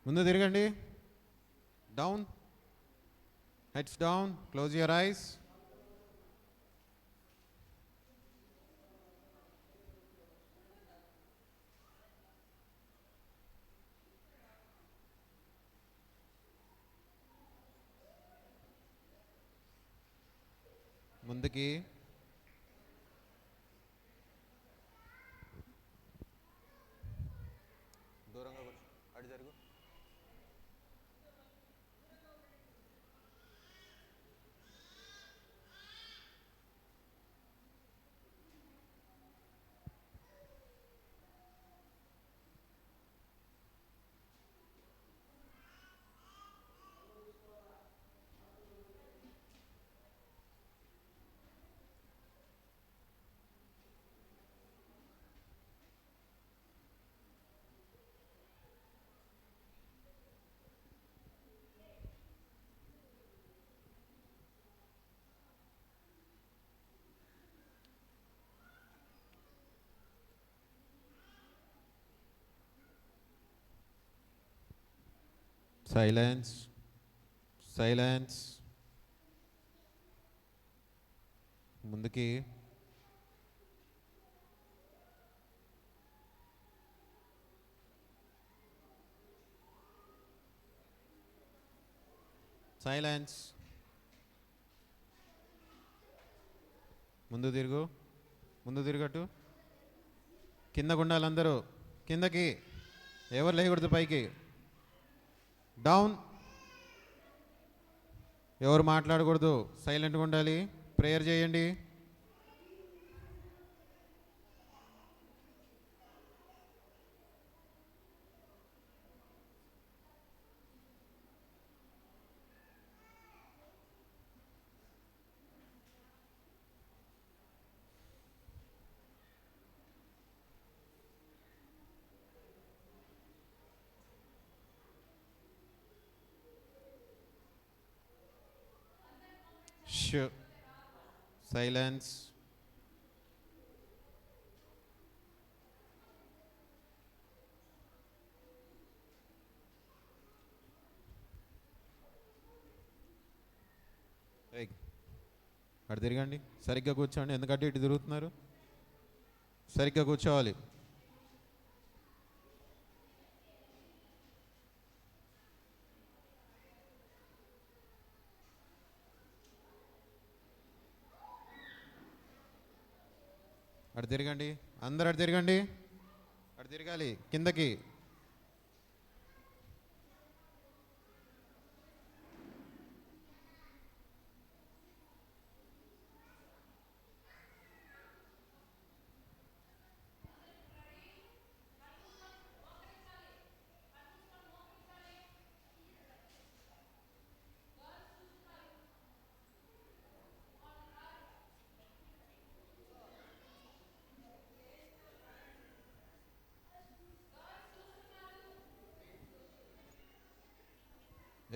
ముందు తిరగండి. Down, heads down. Close your eyes. ముందుకి. దూరంగా కూర్చో, అటు జరుగు. Silence, silence. ముందుకి. సైలెన్స్. ముందు తిరుగు. ముందు తిరగట్టు. కిందకు ఉండాలి అందరూ. కిందకి ఎవరు లేకూడదు, పైకి. డౌన్. ఎవరు మాట్లాడకూడదు, సైలెంట్గా ఉండాలి. ప్రేయర్ చేయండి. సైలెన్స్. అటు తిరగండి. సరిగ్గా కూర్చోండి. ఎందుకంటే ఇటు తిరుగుతున్నారు. సరిగ్గా కూర్చోవాలి. అటు తిరగండి. అందరు అటు తిరగండి. అటు తిరగాలి. కిందకి.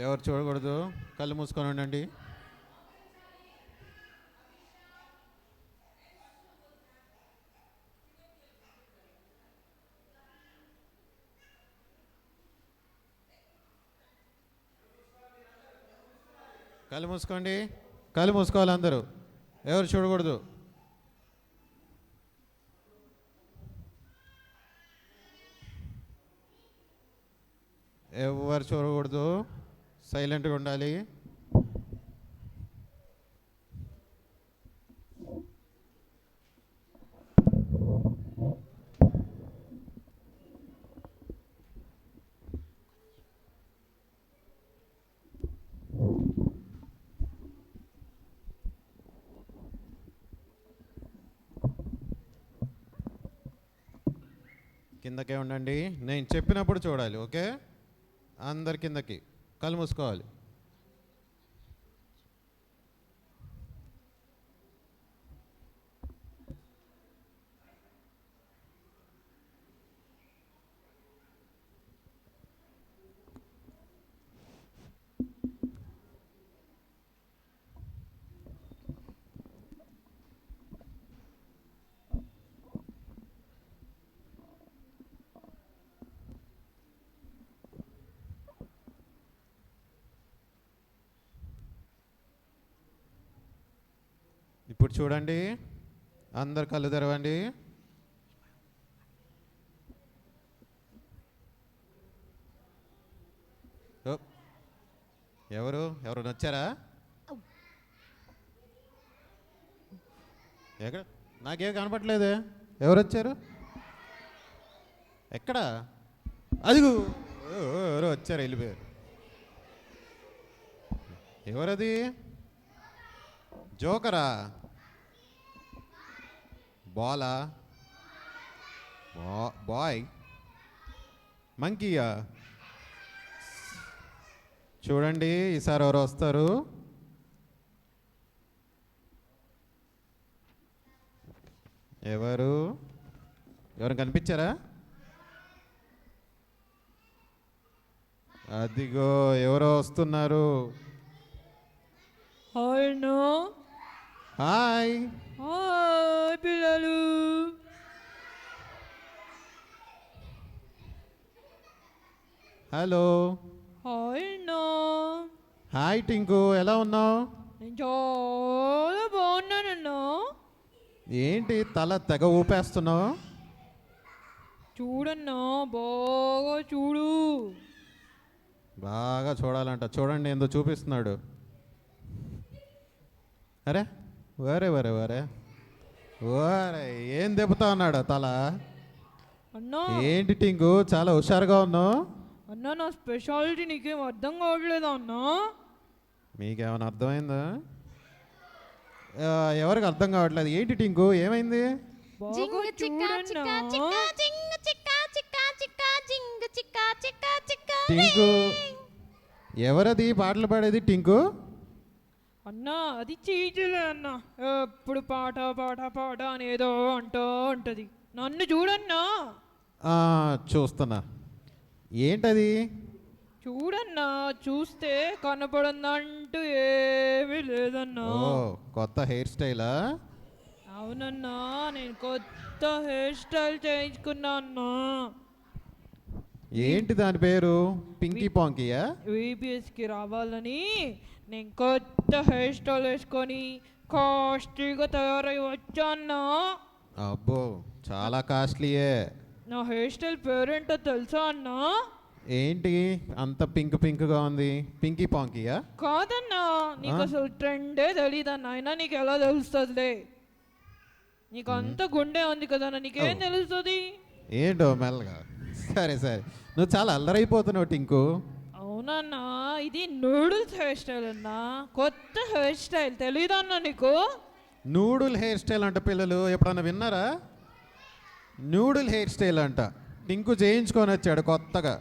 ఎవరు చూడకూడదు. కళ్ళు మూసుకొని ఉండండి. కళ్ళు మూసుకోండి. కళ్ళు మూసుకోవాలి అందరూ. ఎవరు చూడకూడదు. ఎవరు చూడకూడదు. సైలెంట్గా ఉండాలి. కిందకే ఉండండి. నేను చెప్పినప్పుడు చూడాలి. ఓకే, అందరి కిందకి. కళ్ళు మూసుకోవాలి. ఇప్పుడు చూడండి. అందరు కళ్ళు తెరవండి. ఎవరు వచ్చారా? ఎక్కడ? నాకేం కనపట్లేదు. ఎవరు వచ్చారు? ఎక్కడ? అదిగో ఎవరో వచ్చారు, వెళ్ళిపోయారు. ఎవరది? జోకరా? బాలా? బాయ్? మంకీయా? చూడండి, ఈసారి ఎవరు వస్తారు? ఎవరు కనిపించారా? అదిగో ఎవరో వస్తున్నారు. హాయ్ హాయ్ పిల్లలు. హలో. హాయ్ టింకు, ఎలా ఉన్నావు? చాలా బాగున్నానన్నా. ఏంటి తల తెగ ఊపేస్తున్నావు? చూడన్నా, బాగా చూడు. బాగా చూడాలంట. చూడండి, ఏందో చూపిస్తున్నాడు. అరే వరే ఓరే ఏం దెబ్బతా ఉన్నాడు తల? అన్నా ఏంటి టింకు చాలా హుషారుగా ఉన్నావు? అన్నా నా స్పెషాలిటీ నీకేం అర్థం కావట్లేదా అన్నా? మీకేమైనా అర్థమైందా? ఎవరికి అర్థం కావట్లేదు. ఏంటి టింకు ఏమైంది? బాగా చూడన్నా. టింకు ఎవరది పాటలు పాడేది టింకు? అన్నా అది చీచులే అన్న, ఎప్పుడు పాట పాట పాట అని ఏదో అంటూ ఉంటది. నన్ను చూడన్నా. చూస్తున్నా. ఏంటది? చూడన్నా, చూస్తే కనపడందంటూ ఏమీ లేదన్నా. ఓ కొత్త హెయిర్ స్టైలా? అవునన్నా, నేను కొత్త హెయిర్ స్టైల్ చేయించుకున్నా అన్నా. ఏంటి దాని పేరు? పింకీ పాంకీయా? VBSకి రావాలని నేను కొత్త హెయిర్ స్టైల్ వేసుకొని కాస్ట్లీగా తయారై వచ్చాన్నా. అబ్బో చాలా కాస్ట్లీయే. నా హెయిర్ స్టైల్ పేరేంటో తెలుసా అన్నా? ఏంటి అంత పింక్ పింక్గా ఉంది? పింకీ పాంకీయా? కాదన్నా, నీకు అసలు ట్రెండే తెలీదన్నా. అయినా నీకు ఎలా తెలుస్తుందిలే? నీకు అంత గుండె ఉంది కదా, నీకేం తెలుస్తుంది? ఏంటో మెల్లగా. సరే సరే, నువ్వు చాలా అల్లరైపోతున్నావు టింకు. అవునన్నా, ఇది నూడిల్స్ హెయిర్ స్టైల్ అన్నా, కొత్త హెయిర్ స్టైల్. తెలీదన్నా నీకు? నూడుల్ హెయిర్ స్టైల్ అంట పిల్లలు ఎప్పుడన్నా విన్నారా? నూడుల్ హెయిర్ స్టైల్ అంట టింకు చేయించుకొని వచ్చాడు కొత్తగా.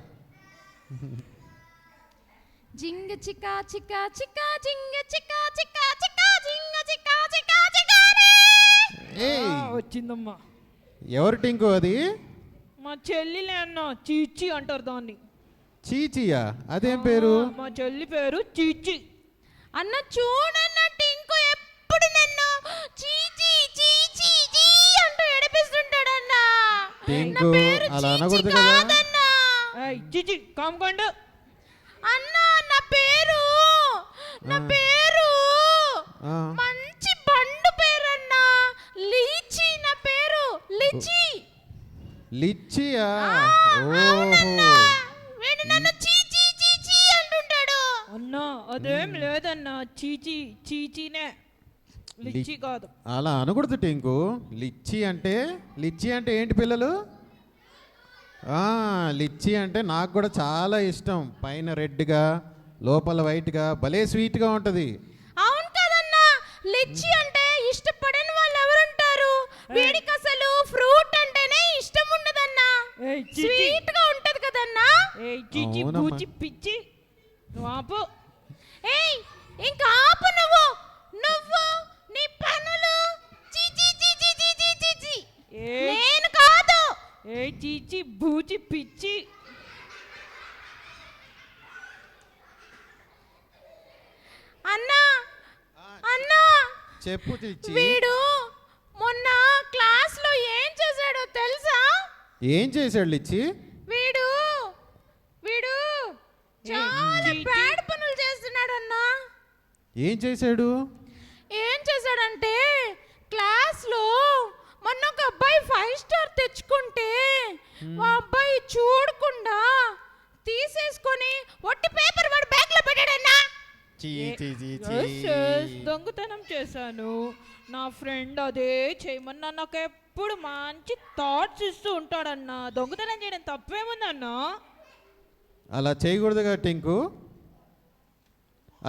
జింగ చికా చికా చికా జింగ చికా చికా చికా జింగ చికా చికా చికా ఏయ్ వచ్చిందమ్మా. ఎవరు టింకు అది? మా చెల్లిలే అన్న, చీచి అంటారు దాన్ని. చీచియా? అదేం పేరు? మా చెల్లి పేరు చీచి. అన్న చూడన్న టింకు ఎప్పుడు నన్ను చీచి చీచి చీ అంటూ ఏడిపిస్తుంటాడన్న. టింకు అలా అనకూడదు కదా. చీచి కామ్కండు. అన్న నా పేరు మంచి బండు పేరన్న, లీచి. నా పేరు లిచి. లిచ్చియా? అవునన్నా, ఓహో. వీడు నన్ను చీచి చీచి అంటుంటాడు. అన్నా అదేం లేదన్నా, చీచి చీచినే, లిచ్చి కాదు. అలా అనకూడదు టింకు. లిచ్చి అంటే ఏంటి పిల్లలు? లిచ్చి అంటే నాకు కూడా చాలా ఇష్టం. పైన రెడ్గా లోపల వైట్గా భలే స్వీట్గా ఉంటుంది. అవును కదన్నా, లిచ్చి అంటే ఇష్టపడని వాళ్ళు ఎవరుంటారు? వీడికి అసలు ఫ్రూట్ అంటేనే ఇష్టం ఉండదన్నా. ఏయ్ చీచి, స్వీట్ గా ఉంటది కదన్నా. ఏయ్ చీచి అవునమ్మా. పూచి పిచ్చి, నువ్వు ఆపు. ఏయ్ ఇంకా ఆపు నువ్వు నీ పనులు. చీచి చీచి చీచి చీచి. ఏయ్ నేను కాదు. ఏయ్ చీచి బూచి పిచ్చి. అన్నా అన్నా, చెప్పు లిచ్చి. వీడు మొన్న క్లాస్ లో ఏం చేశాడో తెలుసా? ఏం చేశాడు లిచ్చి? వీడు చాలా చీచి. బ్యాడ్ పనులు చేస్తున్నాడన్నా. ఏం చేశాడు? ఏం చేశాడంటే క్లాస్ లో మొన్న ఒక అబ్బాయి 5 స్టార్ తెచ్చుకుంటే ఆ అబ్బాయి చూడకుండా తీసేసుకొని ఒట్టి పేపర్ వాడు బ్యాగ్ లో పెట్టాడన్నా. దొంగతనం చేశాను. నా ఫ్రెండ్ అదే చేయమన్నా నాకు ఎప్పుడు మంచి థాట్స్ ఇస్తూ ఉంటాడన్నా. దొంగతనం చేయడం తప్పేముందన్నా? అలా చేయకూడదుగా టింకు.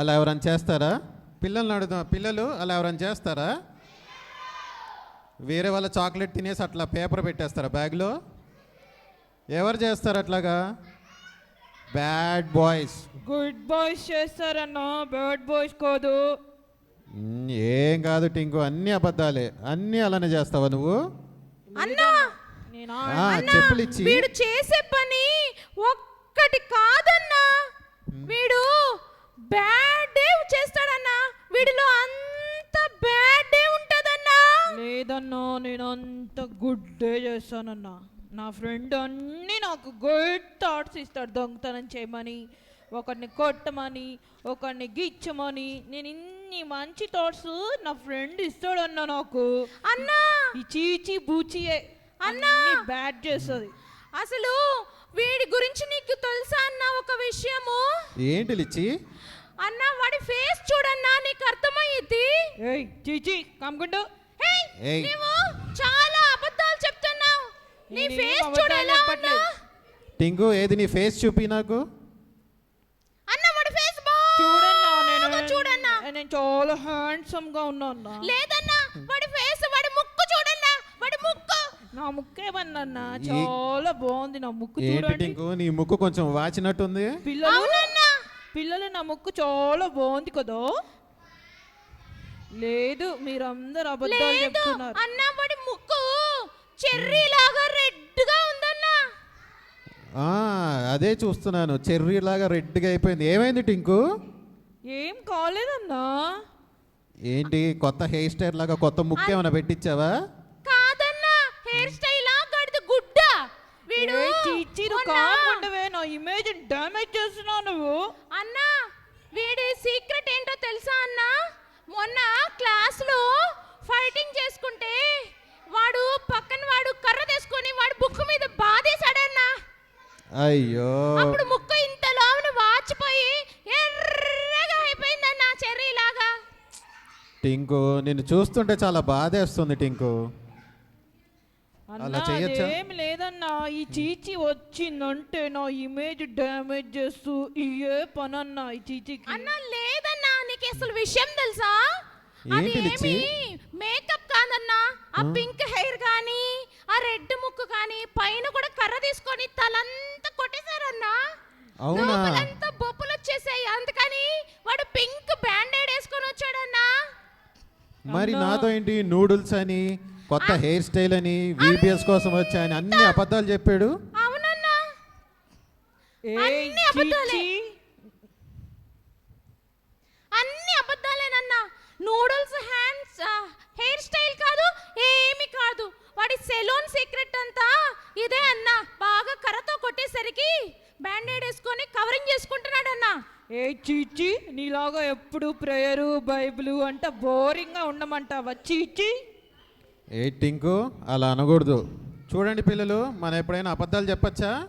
అలా ఎవరైనా చేస్తారా? పిల్లల్ని అడుగుదాం. పిల్లలు అలా ఎవరైనా చేస్తారా? వేరే వాళ్ళ చాక్లెట్ తినేసి అట్లా పేపర్ పెట్టేస్తారా బ్యాగ్లో? ఎవరు చేస్తారు అట్లాగా? Bad boys. గుడ్ బాయ్స్ చేస్తారన్నా, బ్యాడ్ బాయ్స్ కాదు. ఏం కాదు టింకు, అన్ని అబద్ధాలే. అన్నీ అలానే చేస్తావా నువ్వు? అన్నా నేను చెప్పులు ఇచ్చి వీడు చేసే పని ఒక్కటి కాదన్నా. వీడు బ్యాడ్ డే చేస్తాడన్నా. వీడిలో అంత బ్యాడ్ డే ఉంటదన్నా. లేదన్నా, నేను అంత గుడ్ డే చేస్తానన్నా. నా ఫ్రెండ్ అన్నీ నాకు గుడ్ థాట్స్ ఇస్తాడు. దొంగతనం చేయమని, ఒకరిని కొట్టమని, ఒకరిని గిచ్చమని. నేను ఇన్ని మంచి థాట్స్ నా ఫ్రెండ్ ఇస్తాడన్నా నాకు. అన్నా ఈ చీచి బూచియే అన్నా బ్యాడ్ చేస్తుంది. అసలు వీడి గురించి నీకు తెలుసా అన్న ఒక విషయము? ఏంటి లిచ్చి? అన్న వాడి ఫేస్ చూడన్నా, నీకు అర్థమయ్యిద్ది. ఏయ్ చీచి కమ్ముకుంటూ. ఏయ్ ఏయ్ నీవు చాలా అబద్ధాలు చెప్తున్నావు. నీ నేనేం ఫేస్ అబద్ధాలు చూడు ఎలా ఉందో. చెప్పట్లేదు. టింకు ఏది నీ ఫేస్ చూపి నాకు. అన్న వాడి ఫేస్ చూడన్నా బాగా చూడన్నా. నేను చాలా హ్యాండ్సమ్ గా ఉన్నా అన్న. లేదన్నా వాడి ఫేస్, వాడి ముక్కు చూడన్నా, వాడి ముక్కు. నా ముక్కు ఏమన్నా చాలా బాగుంది. నా ముక్కు ఏంటి చూడండి. టింకు నీ ముక్కు కొంచెం వాచినట్టుంది. పిల్లలు పిల్లలు నా ముక్కు చాలా బాగుంది కదా. లేదు మీరందరూ అబద్ధాలు లేదు చెప్తున్నారు. అన్న వాడి ముక్కు చెర్రీ లాగా రెడ్ గా ఉందన్నా. ఆ, అదే చూస్తున్నాను, చెర్రీ లాగా రెడ్గా అయిపోయింది. ఏమైంది టింకు? ఏం కాలేదన్నా. ఏంటి కొత్త హెయిర్ స్టైల్ లాగా కొత్త ముక్కు ఏమైనా పెట్టించావా? కాదన్నా హెయిర్ స్టైల్ గడిది గుడ్డ. వీడు చీచి మొన్న- కాకుండవే నా ఇమేజ్ డ్యామేజ్ చేస్తున్నావు నువ్వు. అన్నా వీడి సీక్రెట్ ఏంటో తెలుసా అన్నా? మొన్న క్లాస్ లో ఫైటింగ్ చేసుకుంటే వాడు పక్కన వాడు కర్ర తీసుకొని వాడు బుక్ మీద బాధేశాడన్నా. అయ్యో అప్పుడు ముక్కు ఇంత లోన వాచిపోయి ఎర్రగా అయిపోయిందన్నా, చెర్రీ లాగా. టింకు నిన్ను చూస్తుంటే చాలా బాధేస్తుంది టింకు. అలా అన్నా చేయొచ్చా? అదేం లేదన్నా. ఈ చీచి వచ్చిందంటే నా ఇమేజ్ డ్యామేజ్ చేస్తూ ఇయే పనన్నా ఈ చీచికి. అన్నా లేదన్నా, నీకు అసలు విషయం తెలుసా? ఏంటి లిచ్చి? మేకప్ కాదన్నా. ఆ పింక్ హెయిర్ కానీ ఆ రెడ్ ముక్కు కానీ పైన కూడా కర్ర తీసుకొని తలంతా కొట్టేశారన్నా. అవునా? లోపలంతా బొప్పులు వచ్చేసాయి. అందుకని వాడు పింక్ బ్యాండేడ్ వేసుకొని వచ్చాడన్నా. మరి అన్నా. నాతో ఏంటి నూడిల్స్ అని కొత్త హెయిర్ స్టైల్ అని VBS కోసం వచ్చా అని అన్ని అబద్ధాలు చెప్పాడు. అవునన్నా ఏయ్ అన్ని అబద్ధాలే. చీచి. అన్ని అబద్ధాలేనన్నా. నూడిల్స్ హ్యాండ్స్ హెయిర్ స్టైల్ కాదు, ఏమి కాదు. వాడి సెలూన్ సీక్రెట్ అంతా ఇదే అన్నా. బాగా కర్రతో కొట్టేసరికి బ్యాండేడ్ వేసుకొని కవరింగ్ చేసుకుంటున్నాడన్నా. ఏ చీచి నీలాగా ఎప్పుడు ప్రేయరు బైబిల్ అంటే బోరింగ్ గా ఉండమంటావా చీచి? ఏ టింకు అలా అనకూడదు. చూడండి పిల్లలు, మనం ఎప్పుడైనా అబద్ధాలు చెప్పచ్చా?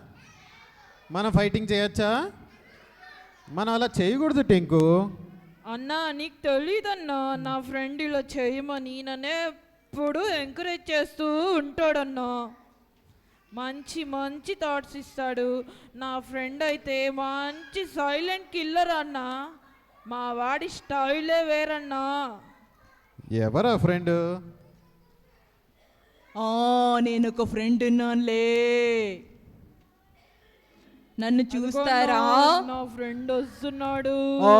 మనం ఫైటింగ్ చేయొచ్చా? మనం అలా చేయకూడదు టింకు. అన్నా నీకు తెలీదన్నా, నా ఫ్రెండ్ ఇలా చేయమని నన్ను ఎప్పుడు ఎంకరేజ్ చేస్తూ ఉంటాడన్నా. మంచి మంచి థాట్స్ ఇస్తాడు. నా ఫ్రెండ్ అయితే మంచి సైలెంట్ కిల్లర్ అన్నా. మా వాడి స్టైలే వేరన్నా. ఎవరా ఫ్రెండ్? నేను ఒక ఫ్రెండ్ ఉన్నానులే, నన్ను చూస్తారా? నా ఫ్రెండ్ వస్తున్నాడు. ఆ,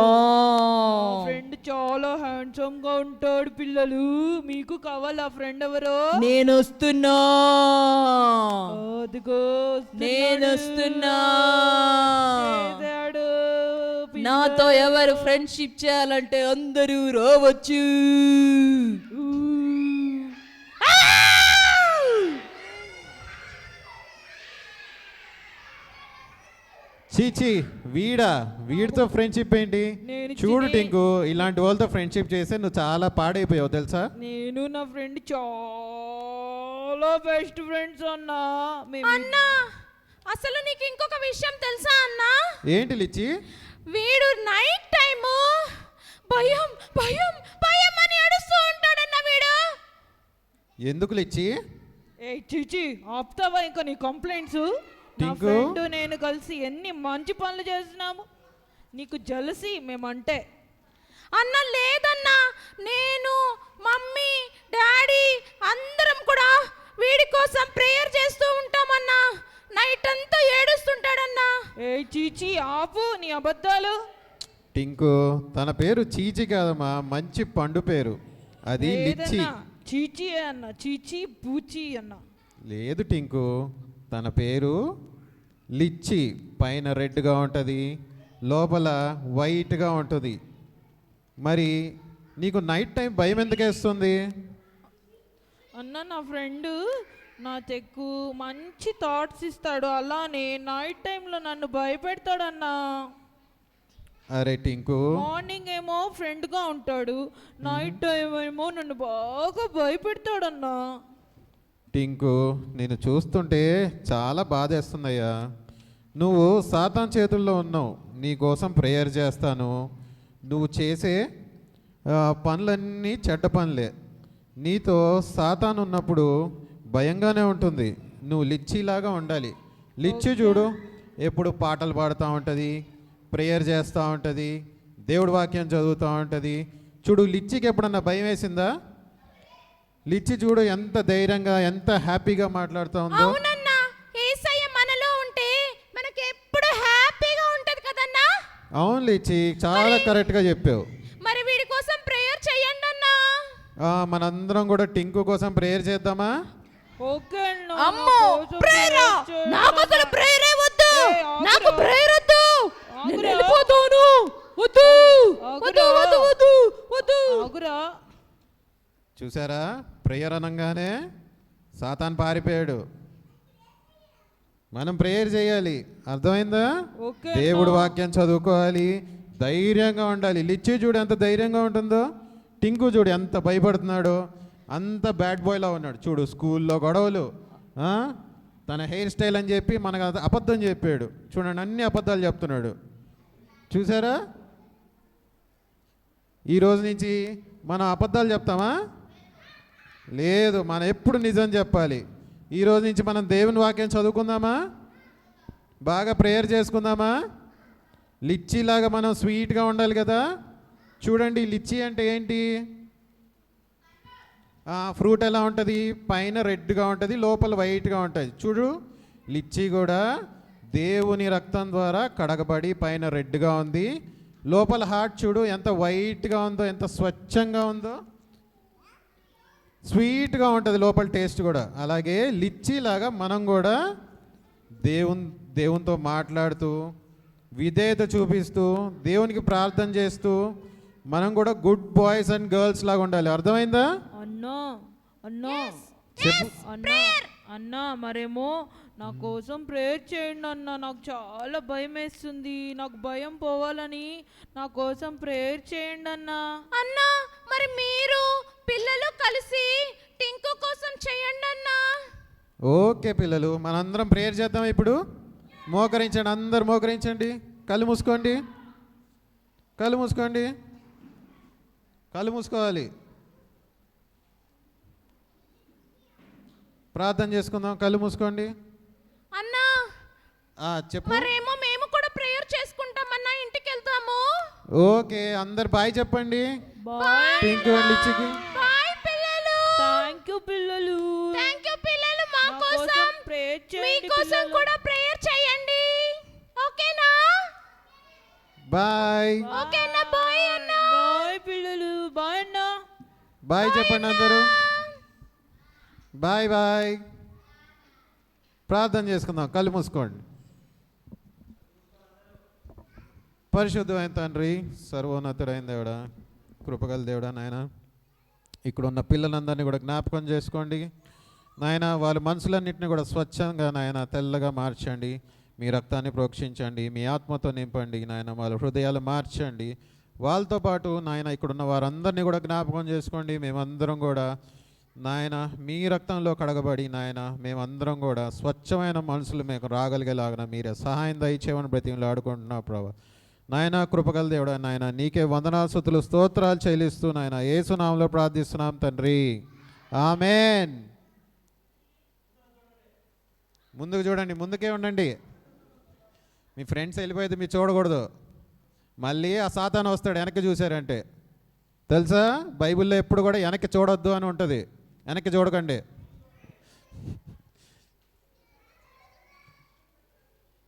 నా ఫ్రెండ్ చాలా హ్యాండ్సమ్ గా ఉంటాడు. పిల్లలు మీకు కావాలా ఫ్రెండ్ ఎవరో? నేను వస్తున్నా, అదిగో నేను వస్తున్నా. చేశాడు. నాతో ఎవరు ఫ్రెండ్షిప్ చేయాలంటే అందరూ రావచ్చు. చీచి వీడితో ఫ్రెండ్షిప్ ఏంటి? నేను చూడు చిన్ని- టింకు, ఇలాంటి వాళ్ళతో ఫ్రెండ్షిప్ చేస్తే నువ్వు చాలా పాడైపోయావు తెలుసా? నేను నా ఫ్రెండ్ చాలా బెస్ట్ ఫ్రెండ్స్ అన్నా. మేము అన్నా అసలు నీకు ఇంకొక విషయం తెలుసా అన్నా? ఏంటి లిచ్చి? వీడు నైట్ టైము భయం భయం భయం అని ఏడుస్తూ ఉంటాడన్నా వీడు. ఎందుకు లిచ్చి? ఏ చిచి ఆపుతావా ఇంకా నీ కంప్లైంట్స్? నా టింకు? ఫ్రెండ్ నేను కలిసి ఎన్ని మంచి పనులు చేస్తున్నాము. నీకు జలసి మేమంటే. అన్న లేదన్నా, నేను మమ్మీ డాడీ అందరం కూడా వీడి కోసం ప్రేయర్ చేస్తూ ఉంటామన్నా. నైట్ అంతా ఏడుస్తుంటాడన్నా. ఏ చీచి ఆపు నీ అబద్ధాలు. టింకు తన పేరు చీచి కాదమ్మా, మంచి పండు పేరు. అది లిచ్చి. లేదన్నా, చీచి అన్న, చీచి పూచి అన్న. లేదు టింకు, తన పేరు లిచ్చి. పైన రెడ్గా ఉంటుంది, లోపల వైట్గా ఉంటుంది. మరి నీకు నైట్ టైం భయం ఎందుకు వేస్తుంది? అన్న నా ఫ్రెండ్ నా తెక్కు మంచి థాట్స్ ఇస్తాడు. అలానే నైట్ టైంలో నన్ను భయపెడతాడన్నా. అరే టింకు, మార్నింగ్ ఏమో ఫ్రెండ్గా ఉంటాడు, నైట్ టైం ఏమో నన్ను బాగా భయపెడతాడన్నా. టింకు నేను చూస్తుంటే చాలా బాధేస్తుందయ్యా. నువ్వు సాతాన్ చేతుల్లో ఉన్నావు. నీ కోసం ప్రేయర్ చేస్తాను. నువ్వు చేసే పనులన్నీ చెడ్డ పనులే. నీతో సాతాను ఉన్నప్పుడు భయంగానే ఉంటుంది. నువ్వు లిచ్చిలాగా ఉండాలి. లిచ్చి చూడు, ఎప్పుడు పాటలు పాడుతూ ఉంటుంది, ప్రేయర్ చేస్తూ ఉంటుంది, దేవుడి వాక్యం చదువుతూ ఉంటుంది. చూడు, లిచ్చికి ఎప్పుడన్నా భయం వేసిందా? లిచ్చి చూడు ఎంత ధైర్యంగా, ఎంత హ్యాపీగా మాట్లాడుతూ ఉందో. అవునన్నా, యేసయ్య మనలో ఉంటే మనకి ఎప్పుడు హ్యాపీగా ఉంటది కదన్నా. అవును లిచ్చి, చాలా కరెక్ట్గా చెప్పావు. మరి వీడి కోసం ప్రేయర్ చేయండి అన్నా. మనందరం కూడా టింకు కోసం ప్రేయర్ చేద్దామా? ఓకే అన్న. అమ్మో, ప్రేయరా? నాకు అసలు ప్రేయరే వద్దు. నాకు ప్రేయర్ వద్దు. నేను వెళ్ళిపోతాను. వద్దు వద్దు వద్దు వద్దు వద్దు. ఆగురా. చూసారా, ప్రేయర్ అనగానే సాతాన్ పారిపోయాడు. మనం ప్రేయర్ చేయాలి, అర్థమైందా? ఓకే దేవుడు వాక్యం చదువుకోవాలి, ధైర్యంగా ఉండాలి. లిచ్చి చూడు ఎంత ధైర్యంగా ఉంటుందో, టింకు చూడు ఎంత భయపడుతున్నాడో, అంత బ్యాడ్ బాయ్లా ఉన్నాడు. చూడు, స్కూల్లో గొడవలు, తన హెయిర్ స్టైల్ అని చెప్పి మనకు అబద్ధం చెప్పాడు. చూడండి, అన్ని అబద్ధాలు చెప్తున్నాడు. చూసారా? ఈ రోజు నుంచి మనం అబద్ధాలు చెప్తామా? లేదు, మనం ఎప్పుడు నిజం చెప్పాలి. ఈ రోజు నుంచి మనం దేవుని వాక్యం చదువుకుందామా? బాగా ప్రేయర్ చేసుకుందామా? లిచ్చిలాగా మనం స్వీట్గా ఉండాలి కదా. చూడండి, లిచ్చి అంటే ఏంటి? ఫ్రూట్ ఎలా ఉంటుంది? పైన రెడ్గా ఉంటుంది, లోపల వైట్గా ఉంటుంది. చూడు, లిచ్చి కూడా దేవుని రక్తం ద్వారా కడగబడి పైన రెడ్గా ఉంది, లోపల హార్ట్ చూడు ఎంత వైట్గా ఉందో, ఎంత స్వచ్ఛంగా ఉందో, స్వీట్గా ఉంటుంది లోపల టేస్ట్ కూడా. అలాగే లిచ్చిలాగా మనం కూడా దేవునితో మాట్లాడుతూ, విధేయత చూపిస్తూ, దేవునికి ప్రార్థన చేస్తూ, మనం కూడా గుడ్ బాయ్స్ అండ్ గర్ల్స్ లాగా ఉండాలి. అర్థమైందా? అన్నా అన్నా చెప్పు. అన్నా అన్నా మరేమో నా కోసం ప్రేయర్ చేయండి అన్న. నాకు చాలా భయం వేస్తుంది. నాకు భయం పోవాలని నా కోసం ప్రేయర్ చేయండి అన్న. అన్నా, మరి మీరు పిల్లలు కలిసి టింకు కోసం చేయండి అన్నా. ఓకే పిల్లలు, మనందరం ప్రేయర్ చేద్దాం. ఇప్పుడు మోకరించండి, అందరు మోకరించండి. కళ్ళు మూసుకోండి, కళ్ళు మూసుకోండి, కళ్ళు మూసుకోవాలి. ప్రార్థన చేసుకుందాం. కళ్ళు మూసుకోండి. అన్నా, చెప్పు. మరేమో మేము కూడా ప్రేయర్ చేసుకుంటామన్నా, ఇంటికి వెళ్తాము. ఓకే, అందరు బాయ్ చెప్పండి. బాయ్. టింకు అండ్ లిచ్చికి బాయ్ పిల్లలు. థ్యాంక్ యూ పిల్లలు. థ్యాంక్ యూ పిల్లలు. మా నా కోసం ప్రేయర్ మీ చేయండి కోసం పిల్లలు. కూడా ప్రేయర్ చేయండి. ఓకేనా? బాయ్. ఓకేనా? బాయ్ అన్నా. బాయ్ పిల్లలు. బాయ్ అన్న. బాయ్ చెప్పండి అందరూ. Bye bye. ప్రార్థన చేసుకుందాం. కళ్ళు మూసుకోండి. పరిశుద్ధమైన తండ్రి, సర్వోన్నతుడైన దేవుడా, కృపగల దేవుడా, నాయన ఇక్కడ ఉన్న పిల్లలందరినీ కూడా జ్ఞాపకం చేసుకోండి నాయన. వాళ్ళ మనసులన్నింటినీ కూడా స్వచ్ఛంగా నాయన తెల్లగా మార్చండి. మీ రక్తాన్ని ప్రోక్షించండి, మీ ఆత్మతో నింపండి నాయన. వాళ్ళ హృదయాలు మార్చండి. వాళ్ళతో పాటు నాయన ఇక్కడున్న వారందరినీ కూడా జ్ఞాపకం చేసుకోండి. మేమందరం కూడా నాయన మీ రక్తంలో కడగబడి నాయన మేమందరం కూడా స్వచ్ఛమైన మనసులు మీకు రాగలిగేలాగా మీరే సహాయం దయచేయమని బ్రతిమలు ఆడుకుంటున్నా ప్రభా. నాయన కృపగల దేవుడా, నాయన నీకే వందనాలు స్తుతులు స్తోత్రాలు చెల్లిస్తూ నాయన యేసు నామములో ప్రార్థిస్తున్నాం తండ్రి, ఆమేన్. ముందుకు చూడండి, ముందుకే ఉండండి. మీ ఫ్రెండ్స్ వెళ్ళిపోయేది మీరు చూడకూడదు. మళ్ళీ ఆ సాతాను వస్తాడు వెనక్కి చూశారంటే. తెలుసా, బైబిల్లో ఎప్పుడు కూడా వెనక్కి చూడొద్దు అని ఉంటుంది. వెనక్కి చూడకండి.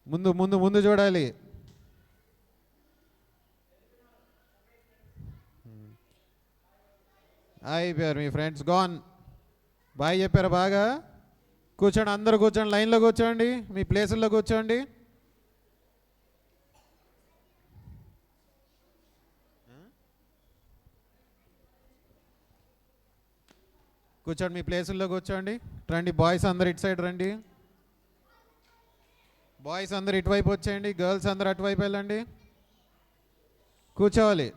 ముందు ముందు ముందు చూడాలి. అయిపోయారు మీ ఫ్రెండ్స్, గాన్. బాయ్ చెప్పారు బాగా. కూర్చోండి, అందరూ కూర్చోండి, లైన్లో కూర్చోండి, మీ ప్లేసుల్లో కూర్చోండి. కూర్చోండి, మీ ప్లేసుల్లో కూర్చోండి. రండి, బాయ్స్ అందరు ఇటు సైడ్ రండి. బాయ్స్ అందరు ఇటువైపు వచ్చేయండి, గర్ల్స్ అందరు అటువైపు వెళ్ళండి. కూర్చోవాలి.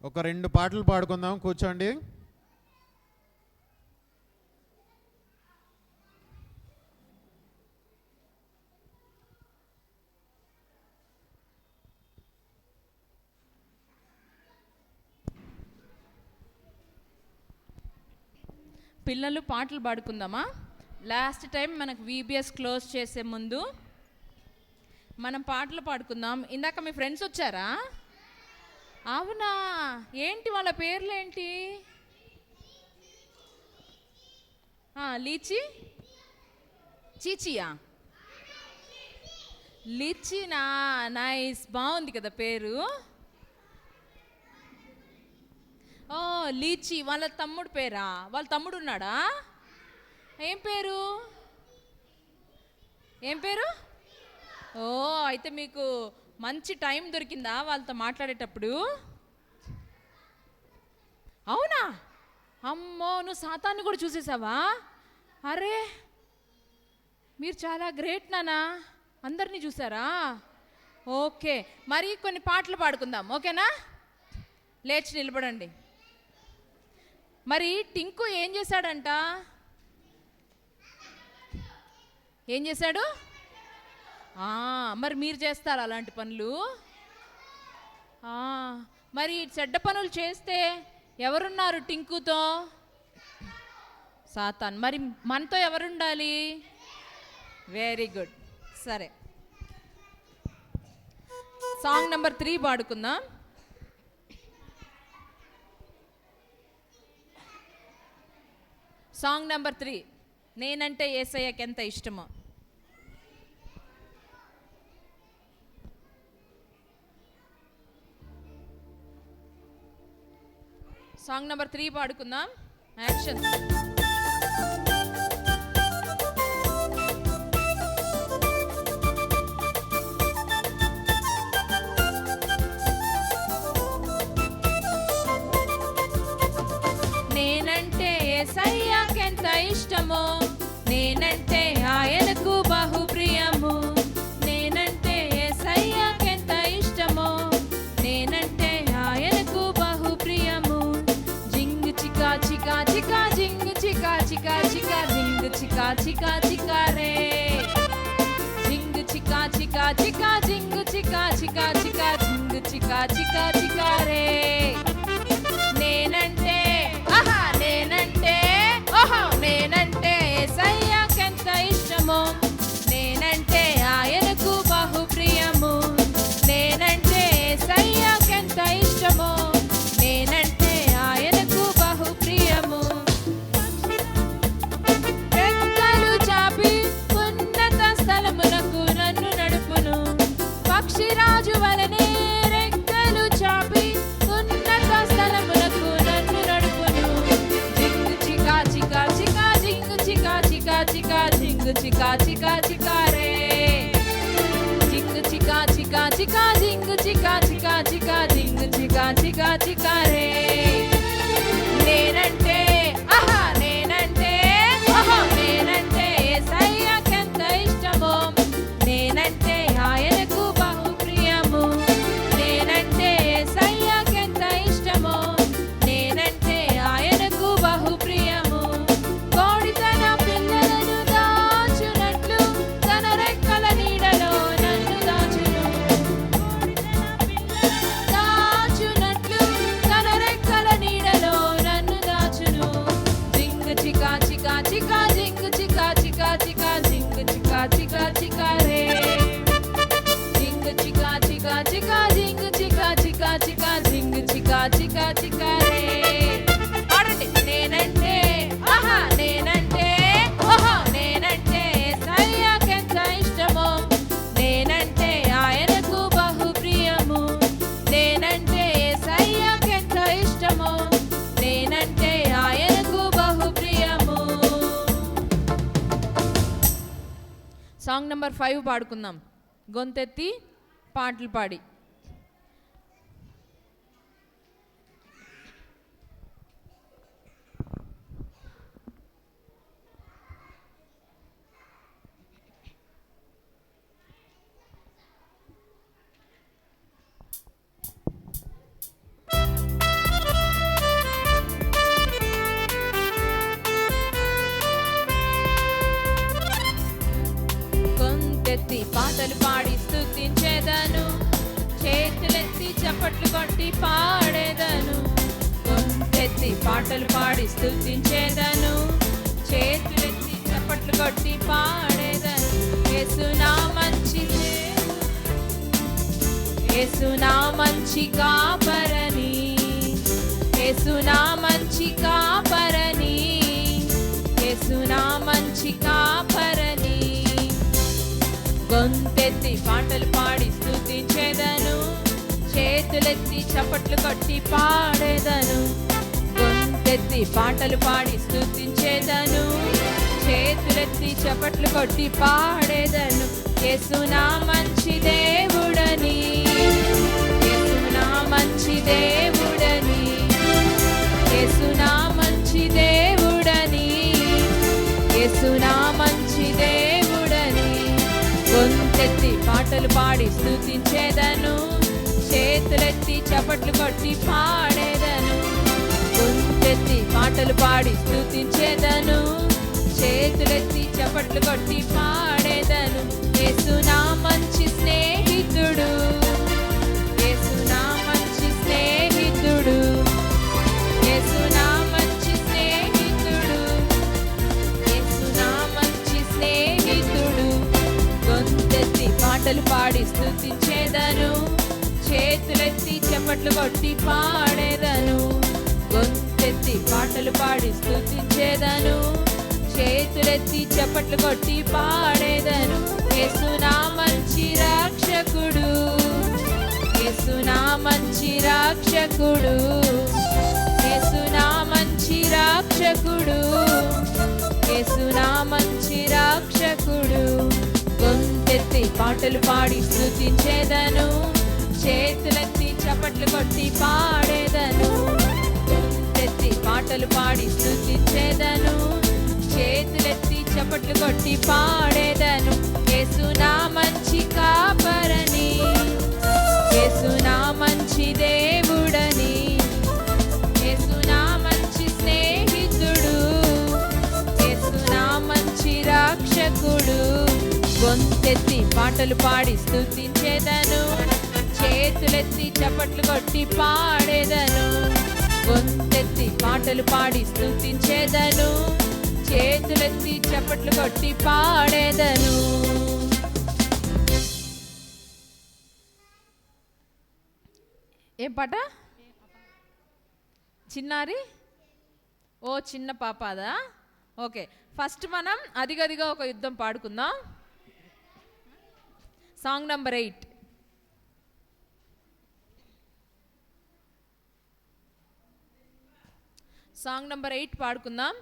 ఒక 2 పాటలు పాడుకుందాం. కూర్చోండి. పిల్లలు పాటలు పాడుకుందామా? లాస్ట్ టైం మనకు వీబీఎస్ క్లోజ్ చేసే ముందు మనం పాటలు పాడుకుందాం. ఇందాక మీ ఫ్రెండ్స్ వచ్చారా? అవునా? ఏంటి వాళ్ళ పేర్లు ఏంటి? లీచి, చీచియా, లిచ్చినా. నైస్, బాగుంది కదా పేరు. ఓ లీచి వాళ్ళ తమ్ముడు పేరా? వాళ్ళ తమ్ముడు ఉన్నాడా? ఏం పేరు? ఏం పేరు? ఓ అయితే మీకు మంచి టైం దొరికిందా వాళ్ళతో మాట్లాడేటప్పుడు? అవునా? అమ్మో, నువ్వు సాతాన్ని కూడా చూసేసావా? అరే, మీరు చాలా గ్రేట్ నానా, అందరినీ చూసారా? ఓకే, మరి కొన్ని పాటలు పాడుకుందాం, ఓకేనా? లేచి నిలబడండి. మరి టింకు ఏం చేశాడంట? ఏం చేశాడు? మరి మీరు చేస్తారా అలాంటి పనులు? మరి చెడ్డ పనులు చేస్తే ఎవరున్నారు టింకుతో? సాతాన్. మరి మనతో ఎవరుండాలి? Very good. సరే, సాంగ్ నెంబర్ 3 పాడుకుందాం. సాంగ్ నెంబర్ 3, నేనంటే యేసయ్యకి ఎంత ఇష్టమో. సాంగ్ నెంబర్ 3 పాడుకుందాం. యాక్షన్. నేనంటే యేసయ్యకెంత ఇష్టమో, నేనంటే ఆయనకు బహుప్రియము. నేనంటే యేసయ్యకెంత ఇష్టమో, నేనంటే ఆయనకు బహుప్రియము. జింగు చికా చికా చికా, జింగు చికా చికా చికా, జింగు చికా చికా చికా రే. జింగు చికా చికా చికా, జింగు చికా చికా చికా, జింగు చికా చికా చికా రే. నేనంటే నేనంటే నేనంటే యేసయ్యకెంత ఇష్టమో, నేనంటే ఆయనకు బహుప్రియము. నేనంటే యేసయ్యకెంత ఇష్టమో, నేనంటే ఆయనకు బహుప్రియము. రెక్కలు చాపి ఉన్నత స్థలమునకు నన్ను నడుపును. పక్షిరాజు వలనే రెక్కలు చాపి ఉన్నత స్థలమునకు నన్ను నడుపును. జింగు చికా చికా చికా, జింగు చికా చికా చికా, జింగు చికా చికా చికా రే. జింగు చికా చికా చికా, జింగు చికా చికా చికా, జింగు చికా చికా చికా రే. నేనంటే నేనంటే నేనంటే యేసయ్యకెంత ఇష్టమో, నేనంటే ఆయనకు బహుప్రియము. నేనంటే యేసయ్యకెంత ఇష్టమో, నేనంటే ఆయనకు బహుప్రియము. కోడి తన పిల్లలను దాచునట్లు తన రెక్కల నీడలో నన్ను దాచును. దాచునట్లు తన రెక్కల నీడలో నన్ను దాచును. జింగు చికా చికా చికా, జింగు చికా చికా చికా, జింగు చికా చికా చికా రే. జింగు చికా చికా చికా, జింగు చికా చికా చికా, జింగు చికా చికా చికా రే. పాడండి. నేనంటే నేనంటే నేనంటే యేసయ్యకెంత ఇష్టమో, నేనంటే ఆయనకు బహుప్రియము. నేనంటే యేసయ్యకెంత ఇష్టమో, నేనంటే ఆయనకు బహుప్రియము. సాంగ్ నెంబర్ 5 పాడుకుందాం, గొంతెత్తి పాటలు పాడి. గొంతెత్తి పాటలు పాడి స్తుతించేదను, చేతులెత్తి చప్పట్లు కొట్టి పాడేదను. గొంతెత్తి పాటలు పాడి స్తుతించేదను, చేతులెత్తి చప్పట్లు కొట్టి పాడేదను. యేసు నా మంచి దేవుడు, యేసు నా మంచి కాపరని, యేసు నా మంచి కాపరని, యేసు నా మంచి కాపరని. గొంతెత్తి పాటలు పాడి స్తుతించేదను, చేతులెత్తి చప్పట్లు కొట్టి పాడేదను. గొంతెత్తి పాటలు పాడి స్తుతించేదను, చేతులెత్తి చప్పట్లు కొట్టి పాడేదను. యేసు నా మంచి దేవుడని, యేసు నా మంచి దేవుడని, యేసు నా మంచి దేవుడని, యేసు నా మంచి దేవుడని. గొంతెత్తి పాటలు పాడి స్తుతించేదను, చేతులెత్తి చప్పట్లు కొట్టి పాడేదను. గొంతెత్తి పాటలు పాడి స్తుతించేదను, చేతులెత్తి చప్పట్లు కొట్టి పాడేదను. యేసు నా మంచి స్నేహితుడు, యేసు నా మంచి స్నేహితుడు, యేసు నా మంచి స్నేహితుడు, యేసు నా మంచి స్నేహితుడు. గొంతెత్తి పాటలు పాడి స్తుతించేదను, చేతులెత్తి చప్పట్లు కొట్టి పాడేదను. గొంతెత్తి పాటలు పాడి స్తుతించేదను, చేతులెత్తి చప్పట్లు కొట్టి పాడేదను. యేసు నా మంచి రక్షకుడు, యేసు నా మంచి రక్షకుడు, యేసు నా మంచి రక్షకుడు, యేసు నా మంచి రక్షకుడు. గొంతెత్తి పాటలు పాడి స్తుతించేదను, చేతులెత్తి చప్పట్లు కొట్టి పాడేదను. గొంతెత్తి పాటలు పాడి స్తుతించేదను, చేతులెత్తి చప్పట్లు కొట్టి పాడేదను. యేసు నా మంచి కాపరని, యేసు నా మంచి దేవుడని, యేసు నా మంచి స్నేహితుడు, యేసు నా మంచి రక్షకుడు. గొంతెత్తి పాటలు పాడి స్తుతించేదను, చేతులెత్తి చప్పట్లు కొట్టి పాడేదను. గొంతెత్తి పాటలు పాడి స్తుతించేదను, చేతులెత్తి చప్పట్లు కొట్టి పాడేదను. ఏం పాట? చిన్నారి? ఓ చిన్న పాపాదా? ఓకే, ఫస్ట్ మనం అదిగదిగా ఒక యుద్ధం పాడుకుందాం. Song number 8. సాంగ్ నంబర్ 8 పాడుకుందాం.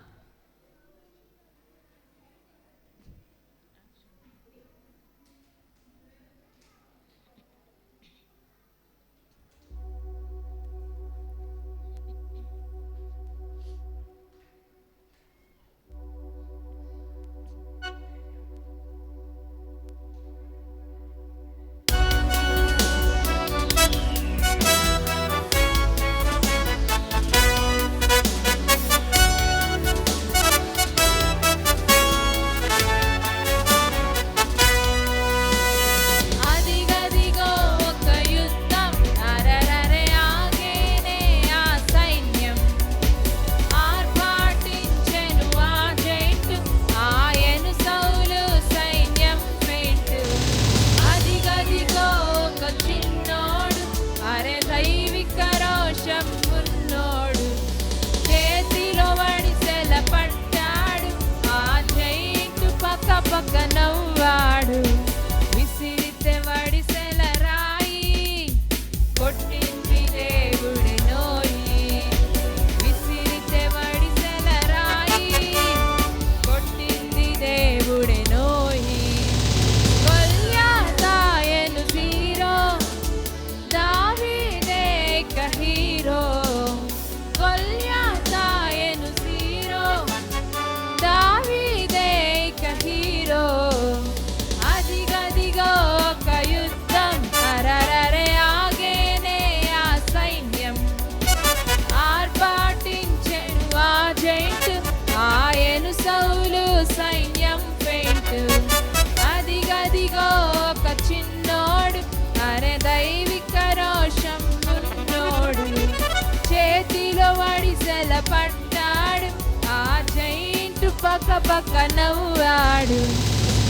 పక్క పక్క నవ్వాడు.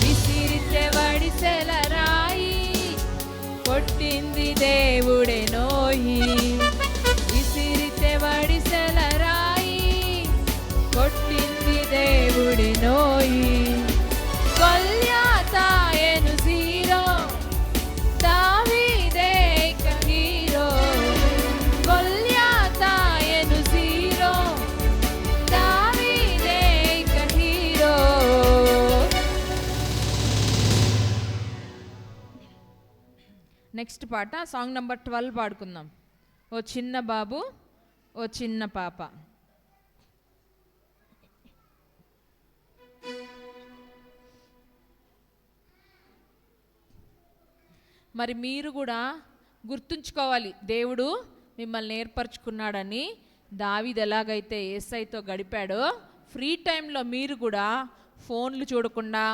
విసిరితే వడిసెల రాయి, కొట్టింది దేవుడే నోయి. విసిరితే వడిసెల రాయి, కొట్టింది దేవుడే నోయి. గొల్యాతాయను జీరో, దావీదే ఇక హీరో. గొల్యాతాయను జీరో, దావీదే ఇక హీరో. నెక్స్ట్ పాట సాంగ్ నంబర్ 12 పాడుకుందాం. ఓ చిన్న బాబు ఓ చిన్న పాప. మరి మీరు కూడా గుర్తుంచుకోవాలి, దేవుడు మిమ్మల్ని ఏర్పరచుకున్నాడని. దావీదు ఎలాగైతే యేసయ్యతో గడిపాడో, ఫ్రీ టైంలో మీరు కూడా ఫోన్లు చూడకుండా,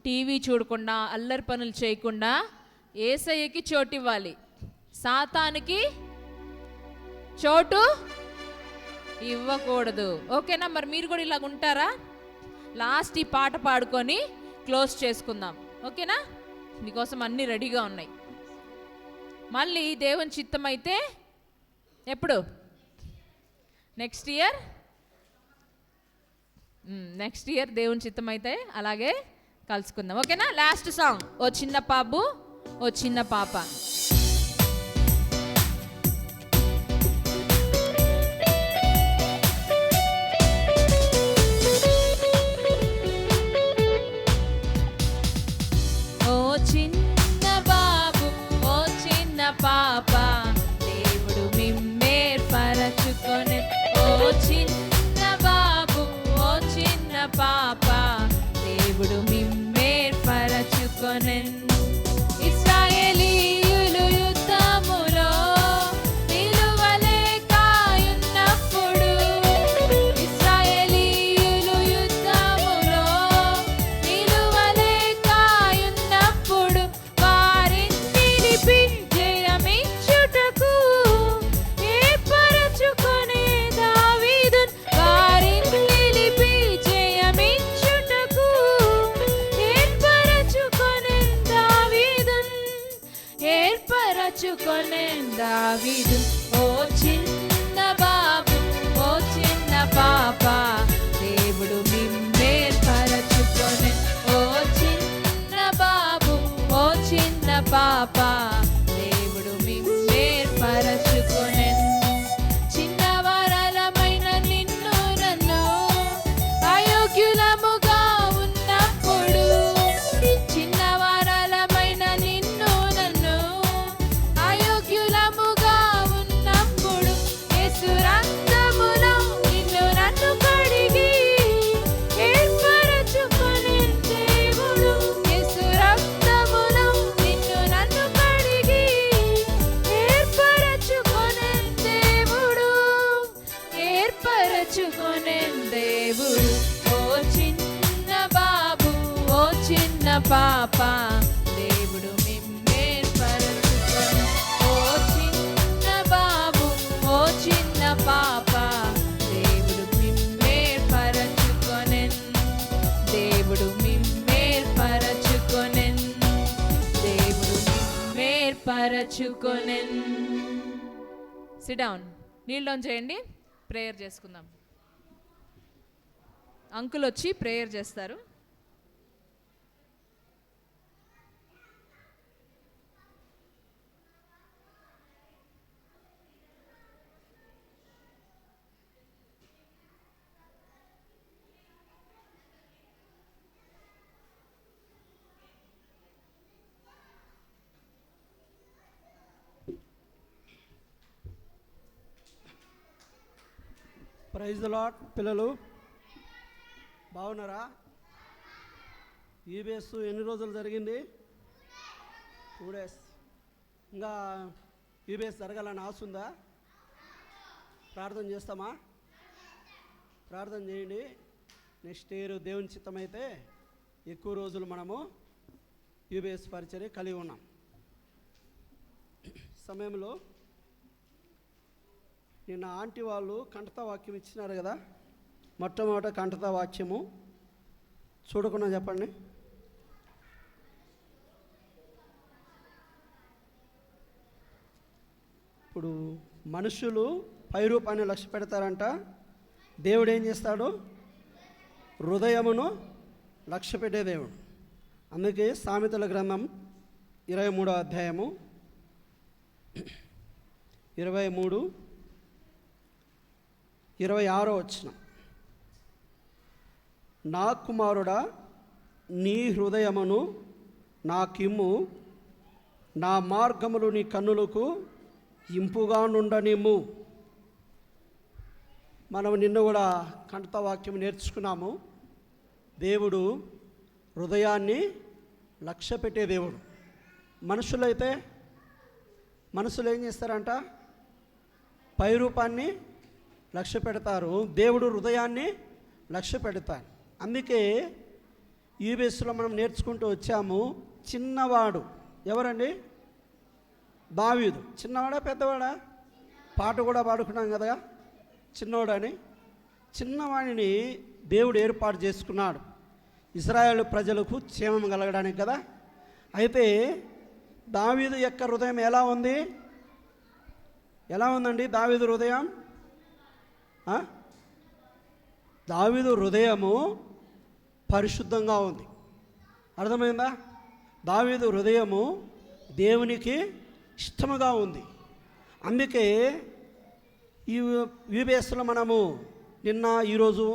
టీవీ చూడకుండా, అల్లరి పనులు చేయకుండా యేసయ్యకి చోటు ఇవ్వాలి, సాతానికి చోటు ఇవ్వకూడదు. ఓకేనా? మరి మీరు కూడా ఇలాగ ఉంటారా? లాస్ట్ ఈ పాట పాడుకొని క్లోజ్ చేసుకుందాం. ఓకేనా? మీకోసం అన్నీ రెడీగా ఉన్నాయి. మళ్ళీ దేవుని చిత్తం అయితే ఎప్పుడు? నెక్స్ట్ ఇయర్ దేవుని చిత్తం అయితే అలాగే కలుసుకుందాం. ఓకేనా? లాస్ట్ సాంగ్ ఓ చిన్న బాబు ఓ చిన్న పాప. ఓ చిన్న బాబు ఓ చిన్న పాప, దేవుడు మిమ్మేర్పరచుకొనె. ఓ చిన్న బాబు ఓ చిన్న పాప, దేవుడు మిమ్మేర్పరచుకొనెన్. ఇశ్రాయేలీయులు యుద్ధములో నిలువలేకయున్నప్పుడు, ఇశ్రాయేలీయులు యుద్ధములో నిలువలేకయున్నప్పుడు, వారిని నిలిపి జయమిచ్చుటకు ఏర్పరచుకొనే దావీదున్. వారిని నిలిపి జయమిచ్చుటకు ఏర్పరచుకొనెన్ దావీదున్. ఏర్పరచుకొనెన్ దావీదున్. ఓ చిన్న బాబు ఓ చిన్న పాప, దేవుడు మిమ్మేర్పరచుకొనెన్. ఓ చిన్న బాబు ఓ చిన్న పాప, దేవుడు మిమ్మేర్పరచుకొనెన్. చిన్నవారలమైన నిన్ను నన్ను అయోగ్యులముగా ఉన్నప్పుడు, చిన్నవారలమైన నిన్ను నన్ను అయోగ్యులముగా ఉన్నప్పుడు, యేసు రక్తములో నిన్ను నన్ను కడిగి ఏర్పరచుకొనెన్ దేవుడు. యేసు రక్తములో నిన్ను నన్ను కడిగి ఏర్పరచుకొనెన్ దేవుడు. ఏర్పరచుకొనెన్ దేవుడు. ఓ చిన్న బాబు ఓ చిన్న పాప, దేవుడు మిమ్మేర్పరచుకొనెన్. ఓ చిన్న బాబు ఓ చిన్న పాప, దేవుడు మిమ్మేర్పరచుకొనెన్. దేవుడు మిమ్మేర్పరచుకొనెన్. దేవుడు మిమ్మేర్పరచుకొనెన్. Sit down. నీల్ డౌన్ చేయండి. ప్రేయర్ చేసుకుందాం. అంకుల్ వచ్చి ప్రేయర్ చేస్తారు. Praise the Lord. పిల్లలు బాగున్నారా? ఈబీఎస్ ఎన్ని రోజులు జరిగింది? 2 days. ఇంకా ఈబీఎస్ జరగాలని ఆశ ఉందా? ప్రార్థన చేస్తామా? ప్రార్థన చేయండి. నెక్స్ట్ ఇయర్ దేవుని చిత్తమైతే ఎక్కువ రోజులు మనము యూబీఎస్ పరిచర్య కలిగి ఉన్నాం. సమయంలో నిన్న ఆంటీ వాళ్ళు కంఠతా వాక్యం ఇచ్చినారు కదా. మొట్టమొదట కంఠతా వాక్యము చూడకుండా చెప్పండి. ఇప్పుడు మనుషులు పై రూపాన్ని లక్ష్య పెడతారంట, దేవుడు ఏం చేస్తాడు? హృదయమును లక్ష్య పెట్టే దేవుడు. అందుకే సామెతల గ్రంథం 23వ అధ్యాయము 26వ వచనం. నా కుమారుడా, నీ హృదయమును నాకిమ్ము, నా మార్గములు నీ కన్నులకు ఇంపుగా నుండనిమ్ము. మనం నిన్న కూడా కంఠవాక్యం నేర్చుకున్నాము. దేవుడు హృదయాన్ని లక్ష్య పెట్టే దేవుడు. మనుషులు ఏం చేస్తారంట? పై రూపాన్ని లక్ష్య పెడతారు, దేవుడు హృదయాన్ని లక్ష్య పెడతారు. అందుకే ఈ బేస్లో మనం నేర్చుకుంటూ వచ్చాము. చిన్నవాడు ఎవరండి? దావీదు. చిన్నవాడా పెద్దవాడా? పాట కూడా పాడుకున్నాం కదా, చిన్నవాడని. చిన్నవాడిని దేవుడు ఏర్పాటు చేసుకున్నాడు ఇశ్రాయేలు ప్రజలకు క్షేమం కలగడానికి కదా. అయితే దావీదు యొక్క హృదయం ఎలా ఉంది? ఎలా ఉందండి దావీదు హృదయం? దావీదు హృదయము పరిశుద్ధంగా ఉంది. అర్థమైందా? దావీదు హృదయము దేవునికి ఇష్టముగా ఉంది. అందుకే ఈ యూబీఎస్లో మనము నిన్న ఈరోజు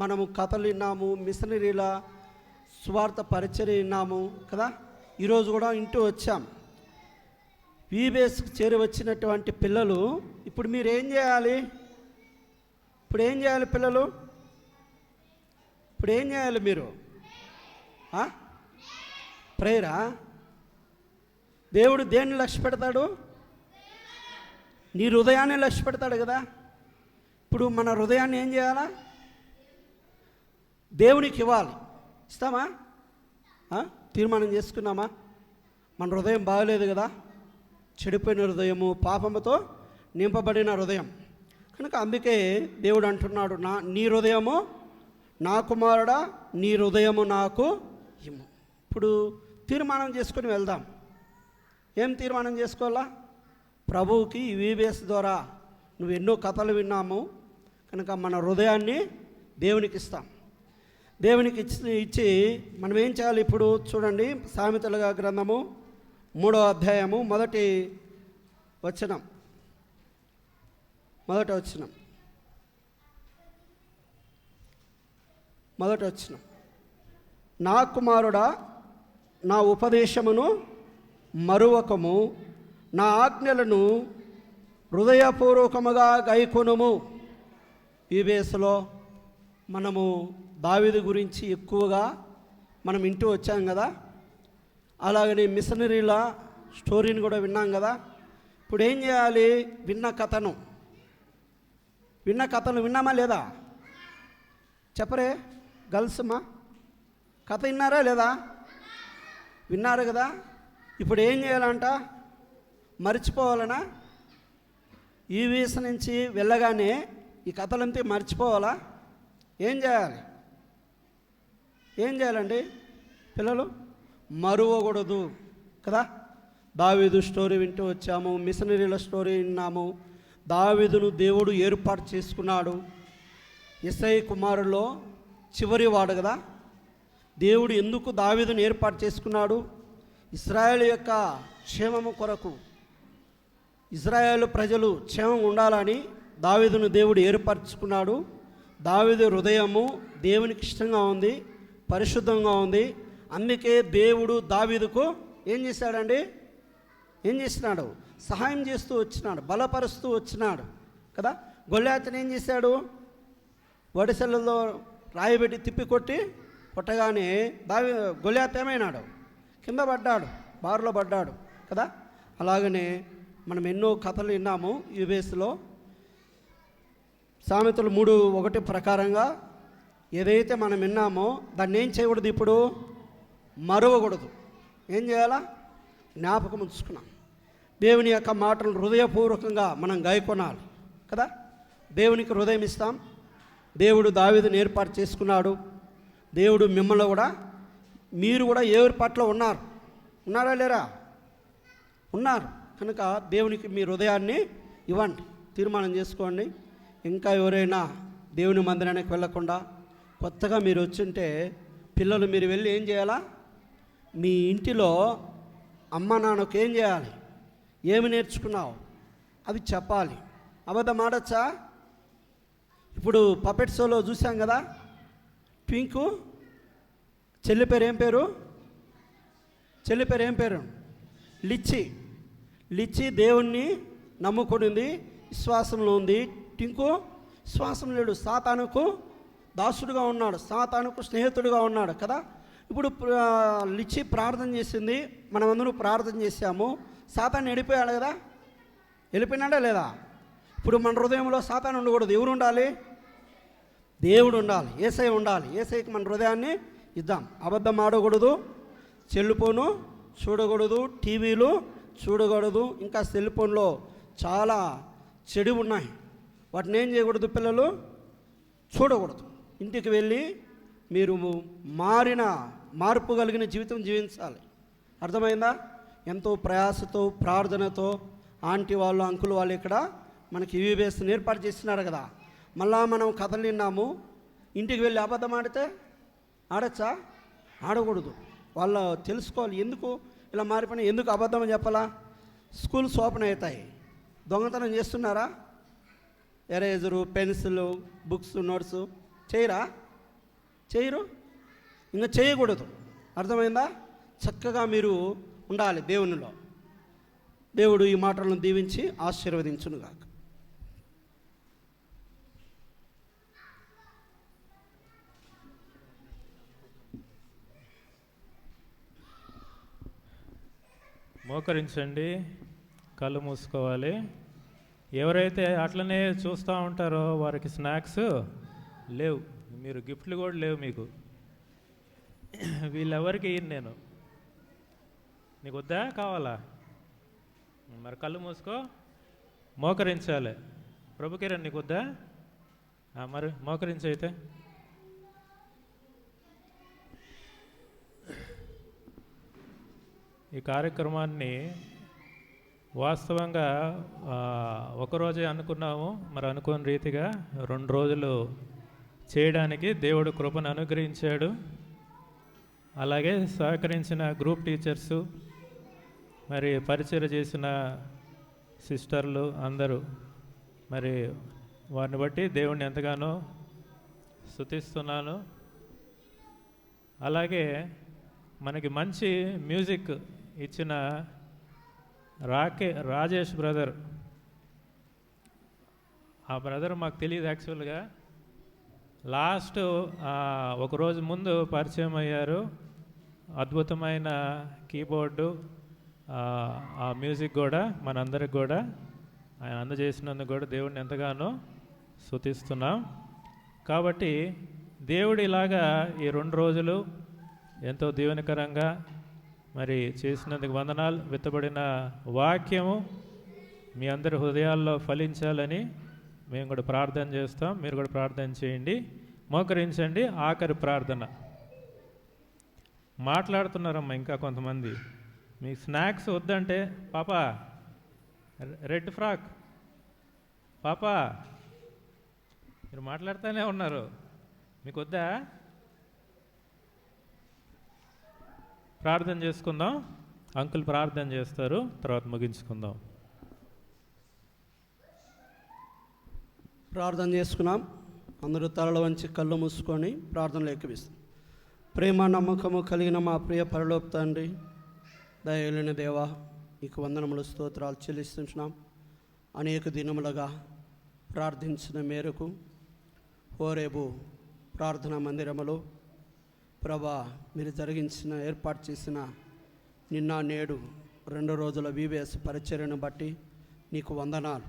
మనము కథలు విన్నాము, మిషనరీల స్వార్థ పరిచర్య విన్నాము కదా. ఈరోజు కూడా ఇంటూ వచ్చాం. యూబీఎస్కి చేరి వచ్చినటువంటి పిల్లలు ఇప్పుడు మీరు ఏం చేయాలి? పిల్లలు? ఇప్పుడు ఏం చేయాలి మీరు? ప్రేయరా? దేవుడు దేన్ని లక్ష్య పెడతాడు? నీ హృదయాన్ని లక్ష్య పెడతాడు కదా. ఇప్పుడు మన హృదయాన్ని ఏం చేయాలా? దేవునికి ఇవ్వాలి. ఇస్తామా? తీర్మానం చేసుకున్నామా? మన హృదయం బాగలేదు కదా, చెడిపోయిన హృదయము, పాపముతో నింపబడిన హృదయం కనుక. అందుకే దేవుడు అంటున్నాడు, నీ హృదయము నా కుమారుడా, నీ హృదయము నాకు ఇమ్ము. ఇప్పుడు తీర్మానం చేసుకొని వెళ్దాం. ఏం తీర్మానం చేసుకోవాలా? ప్రభువుకి ఈ వీబీఎస్ ద్వారా నువ్వు ఎన్నో కథలు విన్నాము కనుక మన హృదయాన్ని దేవునికి ఇస్తాం. దేవునికి ఇచ్చి మనం ఏం చేయాలి? ఇప్పుడు చూడండి, సామెతల గ్రంథము 3వ అధ్యాయము మొదటి వచనం. నా కుమారుడా, నా ఉపదేశమును మరువకము, నా ఆజ్ఞలను హృదయపూర్వకముగా గైకొనుము. ఈ బేస్లో మనము దావీదు గురించి ఎక్కువగా మనం ఇంటూ వచ్చాం కదా. అలాగనే మిషనరీల స్టోరీని కూడా విన్నాం కదా. ఇప్పుడు ఏం చేయాలి? విన్న కథను విన్నామా లేదా? చెప్పరే గర్ల్స్, మా కథ విన్నారా లేదా? విన్నారు కదా. ఇప్పుడు ఏం చేయాలంట? మర్చిపోవాలనా? ఈ వీస నుంచి వెళ్ళగానే ఈ కథలంతా మర్చిపోవాలా? ఏం చేయాలండి పిల్లలు? మరువకూడదు కదా. దావీదు స్టోరీ వింటూ వచ్చాము, మిషనరీల స్టోరీ విన్నాము. దావీదును దేవుడు ఏర్పాటు చేసుకున్నాడు. యేసయ్య కుమారుల్లో చివరి వాడు కదా. దేవుడు ఎందుకు దావీదును ఏర్పాటు చేసుకున్నాడు? ఇశ్రాయేలు యొక్క క్షేమము కొరకు, ఇశ్రాయేలు ప్రజలు క్షేమం ఉండాలని దావీదును దేవుడు ఏర్పరచుకున్నాడు. దావీదు హృదయము దేవునికి ఇష్టంగా ఉంది, పరిశుద్ధంగా ఉంది. అందుకే దేవుడు దావీదుకు ఏం చేశాడండి? ఏం చేసినాడు? సహాయం చేస్తూ వచ్చినాడు, బలపరుస్తూ వచ్చినాడు కదా. గొల్యాతను ఏం చేశాడు? వడిసెలలో రాయిబెట్టి తిప్పి కొట్టగానే గొల్యాత్ ఏమైనాడు? కింద పడ్డాడు, బారులో పడ్డాడు కదా. అలాగనే మనం ఎన్నో కథలు విన్నాము యూబీఎస్లో. సామెతలు 3:1 ప్రకారంగా ఏదైతే మనం విన్నామో దాన్ని ఏం చేయకూడదు? ఇప్పుడు మరువకూడదు. ఏం చేయాలా? జ్ఞాపకం ఉంచుకున్నాం. దేవుని యొక్క మాటలు హృదయపూర్వకంగా మనం గాయకొనాలి కదా. దేవునికి హృదయం ఇస్తాం. దేవుడు దావీదును ఏర్పాటు చేసుకున్నాడు. దేవుడు మిమ్మల్ని కూడా, మీరు కూడా ఎవరి పట్ల ఉన్నారా లేరా? ఉన్నారు. కనుక దేవునికి మీ హృదయాన్ని ఇవ్వండి, తీర్మానం చేసుకోండి. ఇంకా ఎవరైనా దేవుని మందిరానికి వెళ్ళకుండా కొత్తగా మీరు వచ్చుంటే పిల్లలు మీరు వెళ్ళి ఏం చేయాలా? మీ ఇంటిలో అమ్మ నాన్నకు ఏం చేయాలి, ఏమి నేర్చుకున్నావు అవి చెప్పాలి. అబద్ధం ఆడచ్చా? ఇప్పుడు పపెట్ షోలో చూసాం కదా, ట్వింకు చెల్లి పేరు ఏం పేరు? లిచ్చి దేవుణ్ణి నమ్ముకునింది, విశ్వాసంలో ఉంది. టింకు విశ్వాసం లేడు, సాతానుకు దాసుడుగా ఉన్నాడు, సాతానుకు స్నేహితుడిగా ఉన్నాడు కదా. ఇప్పుడు లిచ్చి ప్రార్థన చేసింది, మనమందరూ ప్రార్థన చేశాము. సాతాను వెళ్ళిపోయాడు కదా, వెళ్ళిపోయినాడా లేదా? ఇప్పుడు మన హృదయంలో సాతాను ఉండకూడదు. ఎవరు ఉండాలి? దేవుడు ఉండాలి, యేసయ్య ఉండాలి. యేసయ్యకి మన హృదయాన్ని ఇద్దాం. అబద్ధం ఆడకూడదు, సెల్ ఫోను చూడకూడదు, టీవీలు చూడకూడదు, ఇంకా సెల్ ఫోన్లో చాలా చెడు ఉన్నాయి, వాటిని ఏం చేయకూడదు, పిల్లలు చూడకూడదు. ఇంటికి వెళ్ళి మీరు మార్పు కలిగిన జీవితం జీవించాలి. అర్థమైందా? ఎంతో ప్రయాసతో ప్రార్థనతో ఆంటీ వాళ్ళు అంకుల్ వాళ్ళు ఇక్కడ మనకి యూబీఎస్ని ఏర్పాటు చేస్తున్నారు కదా. మళ్ళా మనం కథలు విన్నాము, ఇంటికి వెళ్ళి అబద్ధం ఆడితే ఆడచ్చా? ఆడకూడదు. వాళ్ళు తెలుసుకోవాలి ఎందుకు ఇలా మారిపోయినా, ఎందుకు అబద్ధం చెప్పాలా. స్కూల్స్ ఓపెన్ అవుతాయి, దొంగతనం చేస్తున్నారా? ఎరేజరు, పెన్సిల్, బుక్స్, నోట్స్ చేయరు, ఇంకా చేయకూడదు. అర్థమైందా? చక్కగా మీరు ఉండాలి దేవునిలో. దేవుడు ఈ మాటలను దీవించి ఆశీర్వదించునుగాక. మోకరించండి, కళ్ళు మూసుకోవాలి. ఎవరైతే అట్లనే చూస్తూ ఉంటారో వారికి స్నాక్స్ లేవు, మీరు గిఫ్ట్లు కూడా లేవు మీకు. వీళ్ళెవరికి నేను నీకు వద్దా, కావాలా? మరి కళ్ళు మూసుకో, మోకరించాలి. ప్రభు కిరణ్ నీకు వద్దా? మరి మోకరించైతే. ఈ కార్యక్రమాన్ని వాస్తవంగా ఒకరోజే అనుకున్నాము, మరి అనుకోని రీతిగా 2 రోజులు చేయడానికి దేవుడు కృపను అనుగ్రహించాడు. అలాగే సహకరించిన గ్రూప్ టీచర్సు, మరి పరిచయం చేసిన సిస్టర్లు అందరూ, మరి వారిని బట్టి దేవుణ్ణి ఎంతగానో స్తుతిస్తున్నాను. అలాగే మనకి మంచి మ్యూజిక్ ఇచ్చిన రాజేష్ బ్రదర్, ఆ బ్రదర్ మాకు తెలియదు యాక్చువల్గా. లాస్ట్ ఒకరోజు ముందు పరిచయం అయ్యారు. అద్భుతమైన కీబోర్డు, ఆ మ్యూజిక్ కూడా మనందరికి కూడా ఆయన అందజేసినందుకు కూడా దేవుడిని ఎంతగానో స్తుతిస్తున్నాం. కాబట్టి దేవుడు ఇలాగా ఈ 2 రోజులు ఎంతో దీవెనకరంగా మరి చేసినందుకు వందనాలు. విత్తబడిన వాక్యము మీ అందరి హృదయాల్లో ఫలించాలని మేము కూడా ప్రార్థన చేస్తాం. మీరు కూడా ప్రార్థన చేయండి, మోకరించండి. ఆఖరి ప్రార్థన. మాట్లాడుతున్నారమ్మా ఇంకా కొంతమంది. మీకు స్నాక్స్ వద్దంటే, పాపా రెడ్ ఫ్రాక్, పాపా మీరు మాట్లాడుతూనే ఉన్నారు, మీకు వద్దా? ప్రార్థన చేసుకుందాం. అంకుల్ ప్రార్థన చేస్తారు, తర్వాత ముగించుకుందాం. ప్రార్థన చేసుకున్నాం. అందరూ తలలు వంచి కళ్ళు మూసుకొని ప్రార్థనలు ఎక్కిపిస్తాం. ప్రేమ నమ్మకము కలిగిన మా ప్రియ పరలోక తండ్రి, దయలేని దేవా, నీకు వందనములు స్తోత్రాలు చెల్లిస్తున్నాం. అనేక దినములుగా ప్రార్థించిన మేరకు హోరేబు ప్రార్థనా మందిరములో ప్రభా మీరు ఏర్పాటు చేసిన నిన్న నేడు 2 రోజుల వీబీఎస్ పరిచర్యను బట్టి నీకు వందనాలు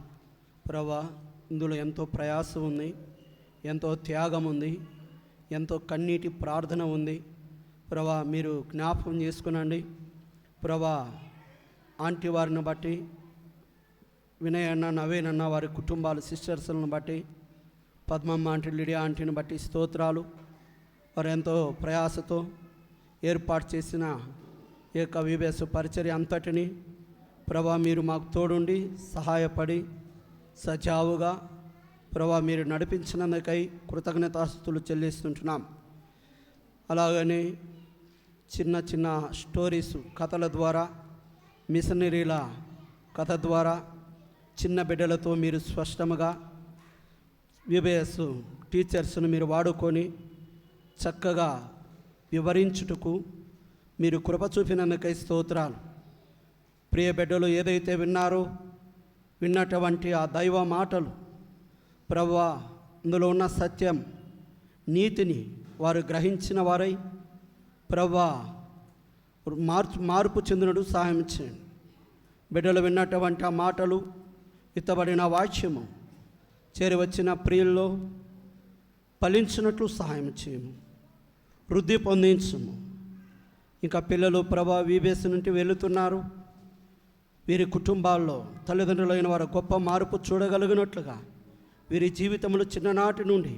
ప్రభా. ఇందులో ఎంతో ప్రయాసం ఉంది, ఎంతో త్యాగం ఉంది, ఎంతో కన్నీటి ప్రార్థన ఉంది ప్రభా. మీరు జ్ఞాపకం చేసుకునండి ప్రభా. ఆంటీ వారిని బట్టి, వినయ్ అన్న, నవీన్ అన్న వారి కుటుంబాలు, సిస్టర్స్లను బట్టి, పద్మమ్మ ఆంటీ, లిడియా ఆంటీని బట్టి స్తోత్రాలు. వారు ఎంతో ప్రయాసతో ఏర్పాటు చేసిన ఈ యొక్క విబిఎస్ పరిచర్య అంతటిని ప్రభా మీరు మాకు తోడుండి సహాయపడి సజావుగా ప్రభా మీరు నడిపించినందుకై కృతజ్ఞతాస్తుతులు చెల్లిస్తుంటున్నాం. అలాగని చిన్న చిన్న స్టోరీస్ కథల ద్వారా, మిషనరీల కథ ద్వారా చిన్న బిడ్డలతో మీరు స్పష్టముగా విబిఎస్ టీచర్స్ను మీరు వాడుకొని చక్కగా వివరించుటకు మీరు కృప చూపినందుకై స్తోత్రాలు. ప్రియ బిడ్డలు ఏదైతే విన్నటువంటి ఆ దైవ మాటలు ప్రభువా, అందులో ఉన్న సత్యం నీతిని వారు గ్రహించిన వారై ప్రభువా మార్పు చెందినడు సహాయం చేయండి. బిడ్డలు విన్నటువంటి ఆ మాటలు, ఇత్తబడిన వాక్యము చేరి వచ్చిన ప్రియుల్లో ఫలించినట్లు సహాయం చేయము, వృద్ధి పొందించము. ఇంకా పిల్లలు ప్రభా విబిఎస్ నుండి వెళుతున్నారు, వీరి కుటుంబాల్లో తల్లిదండ్రులైన వారు గొప్ప మార్పు చూడగలిగినట్లుగా వీరి జీవితంలో చిన్ననాటి నుండి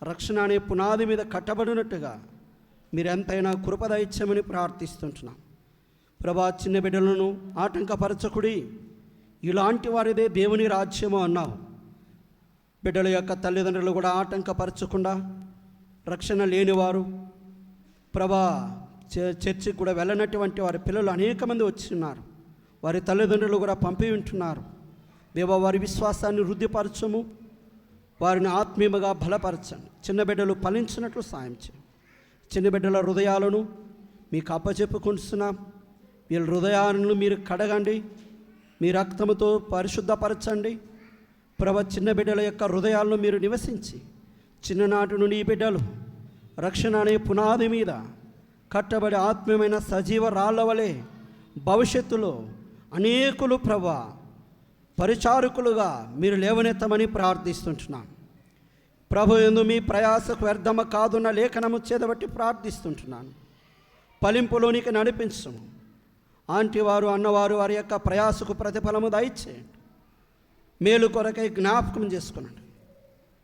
రక్షణ అనే పునాది మీద కట్టబడినట్టుగా మీరెంతైనా కృపద ఇచ్చమని ప్రార్థిస్తుంటున్నాం. ప్రభా చిన్న బిడ్డలను ఆటంకపరచకుడి, ఇలాంటి వారిదే దేవుని రాజ్యము అన్నావు. బిడ్డల యొక్క తల్లిదండ్రులు కూడా ఆటంకపరచకుండా, రక్షణ లేనివారు ప్రభా చర్చికి కూడా వెళ్ళనటువంటి వారి పిల్లలు అనేక మంది వచ్చిన్నారు. వారి తల్లిదండ్రులు కూడా పంపి ఉంటున్నారు. దేవా, వారి విశ్వాసాన్ని వృద్ధిపరచము, వారిని ఆత్మీయముగా బలపరచండి. చిన్న బిడ్డలు ఫలించినట్లు సాయం చేయండి. చిన్న బిడ్డల హృదయాలను మీకు అప్పచెప్పుకుంటున్నాం. వీళ్ళ హృదయాలను మీరు కడగండి, మీ రక్తముతో పరిశుద్ధపరచండి. ప్రభ చిన్న బిడ్డల యొక్క హృదయాలను మీరు నివసించి చిన్ననాటి నుండి ఈ బిడ్డలు రక్షణ అనే పునాది మీద కట్టబడి ఆత్మీయమైన సజీవ రాళ్ళ వలె భవిష్యత్తులో అనేకులు ప్రభ పరిచారకులుగా మీరు లేవనెత్తమని ప్రార్థిస్తుంటున్నాం. ప్రభు యందు మీ ప్రయాసకు వ్యర్థమ కాదున్న లేఖనము చేదబట్టి ప్రార్థిస్తుంటున్నాను. ఫలింపులోనికి నడిపించము. ఆంటీ వారు అన్నవారు వారి యొక్క ప్రయాసకు ప్రతిఫలము దయచేయండి. మేలు కొరకై జ్ఞాపకం చేసుకునండి.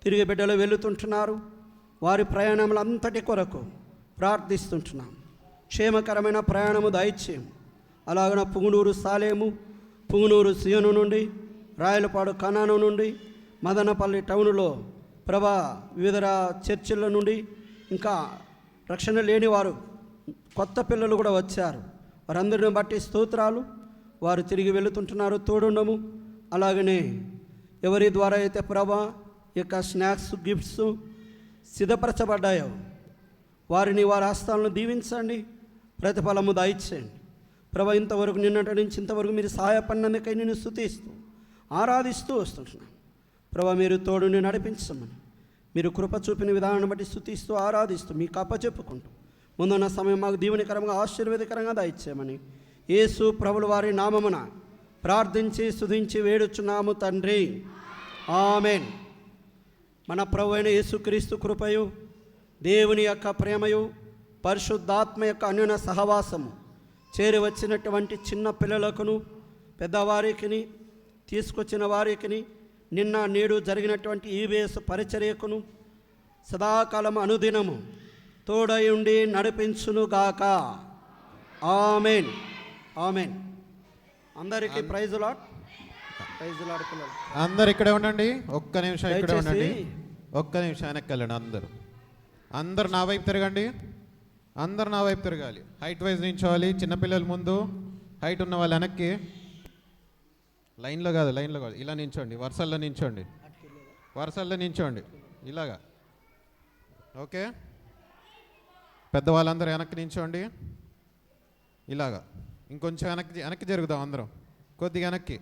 తిరిగి బిడ్డలు వెళుతుంటున్నారు, వారి ప్రయాణములంతటి కొరకు ప్రార్థిస్తుంటున్నాం. క్షేమకరమైన ప్రయాణము దయచేయము. అలాగన పుంగునూరు సాలేము, పుంగునూరు సియోను నుండి, రాయలపాడు కనాను నుండి, మదనపల్లి టౌనులో ప్రభా వివిధ చర్చిల నుండి ఇంకా రక్షణ లేని వారు కొత్త పిల్లలు కూడా వచ్చారు. వారందరిని బట్టి స్తోత్రాలు. వారు తిరిగి వెళుతుంటున్నారు, తోడుండము. అలాగనే ఎవరి ద్వారా అయితే ప్రభా యొక్క స్నాక్స్ గిఫ్ట్స్ సిద్ధపరచబడ్డాయో వారిని వారి హస్తాలను దీవించండి, ప్రతిఫలము దయచేయండి. ప్రభా, ఇంతవరకు నిన్నటి నుంచి ఇంతవరకు మీరు సహాయపడినందుకై నేను స్తుతిస్తూ ఆరాధిస్తూ వస్తుంటున్నాను. ప్రభా, మీరు తోడుని నడిపించమని మీరు కృప చూపిన విధానాన్ని బట్టి స్తుతిస్తూ ఆరాధిస్తూ మీకు అప్పచెప్పుకుంటూ ముందున్న సమయం మాకు దీవెనకరంగా ఆశీర్వాదకరంగా దయచేయమని యేసు ప్రభుల వారి నామమున ప్రార్థించి స్తుతించి వేడుచున్నాము తండ్రి, ఆమెన్. మన ప్రభు అయిన యేసుక్రీస్తు కృపయు, దేవుని యొక్క ప్రేమయు, పరిశుద్ధాత్మ యొక్క అన్యోన్య సహవాసము చేరి వచ్చినటువంటి చిన్న పిల్లలకును పెద్దవారికి తీసుకొచ్చిన వారికి నిన్న నేడు జరిగినటువంటి ఈబిఎస్ పరిచర్యకును సదాకాలం అనుదినము తోడై ఉండి నడిపించునుగాక. Amen, amen. అందరికీ ప్రైజ్ లార్డ్, ప్రైజ్ లార్డ్. పిల్లలు అందరు ఇక్కడే ఉండండి, ఒక్క నిమిషం ఇక్కడే ఉండండి, దయచేసి ఒక్క నిమిషం వెనక్కి వెళ్ళండి. అందరు నా వైపు తిరగండి, అందరు నా వైపు తిరగాలి. హైట్ వైజ్ నించోవాలి. చిన్నపిల్లల ముందు, హైట్ ఉన్న వాళ్ళు వెనక్కి. లైన్లో కాదు, ఇలా నించోండి, వరుసల్లో నించోండి, వరుసల్లో నించోండి ఇలాగా. ఓకే, పెద్దవాళ్ళందరూ వెనక్కి నించోండి ఇలాగా. ఇంకొంచెం వెనక్కి జరుగుదాం అందరం, కొద్దిగా వెనక్కి.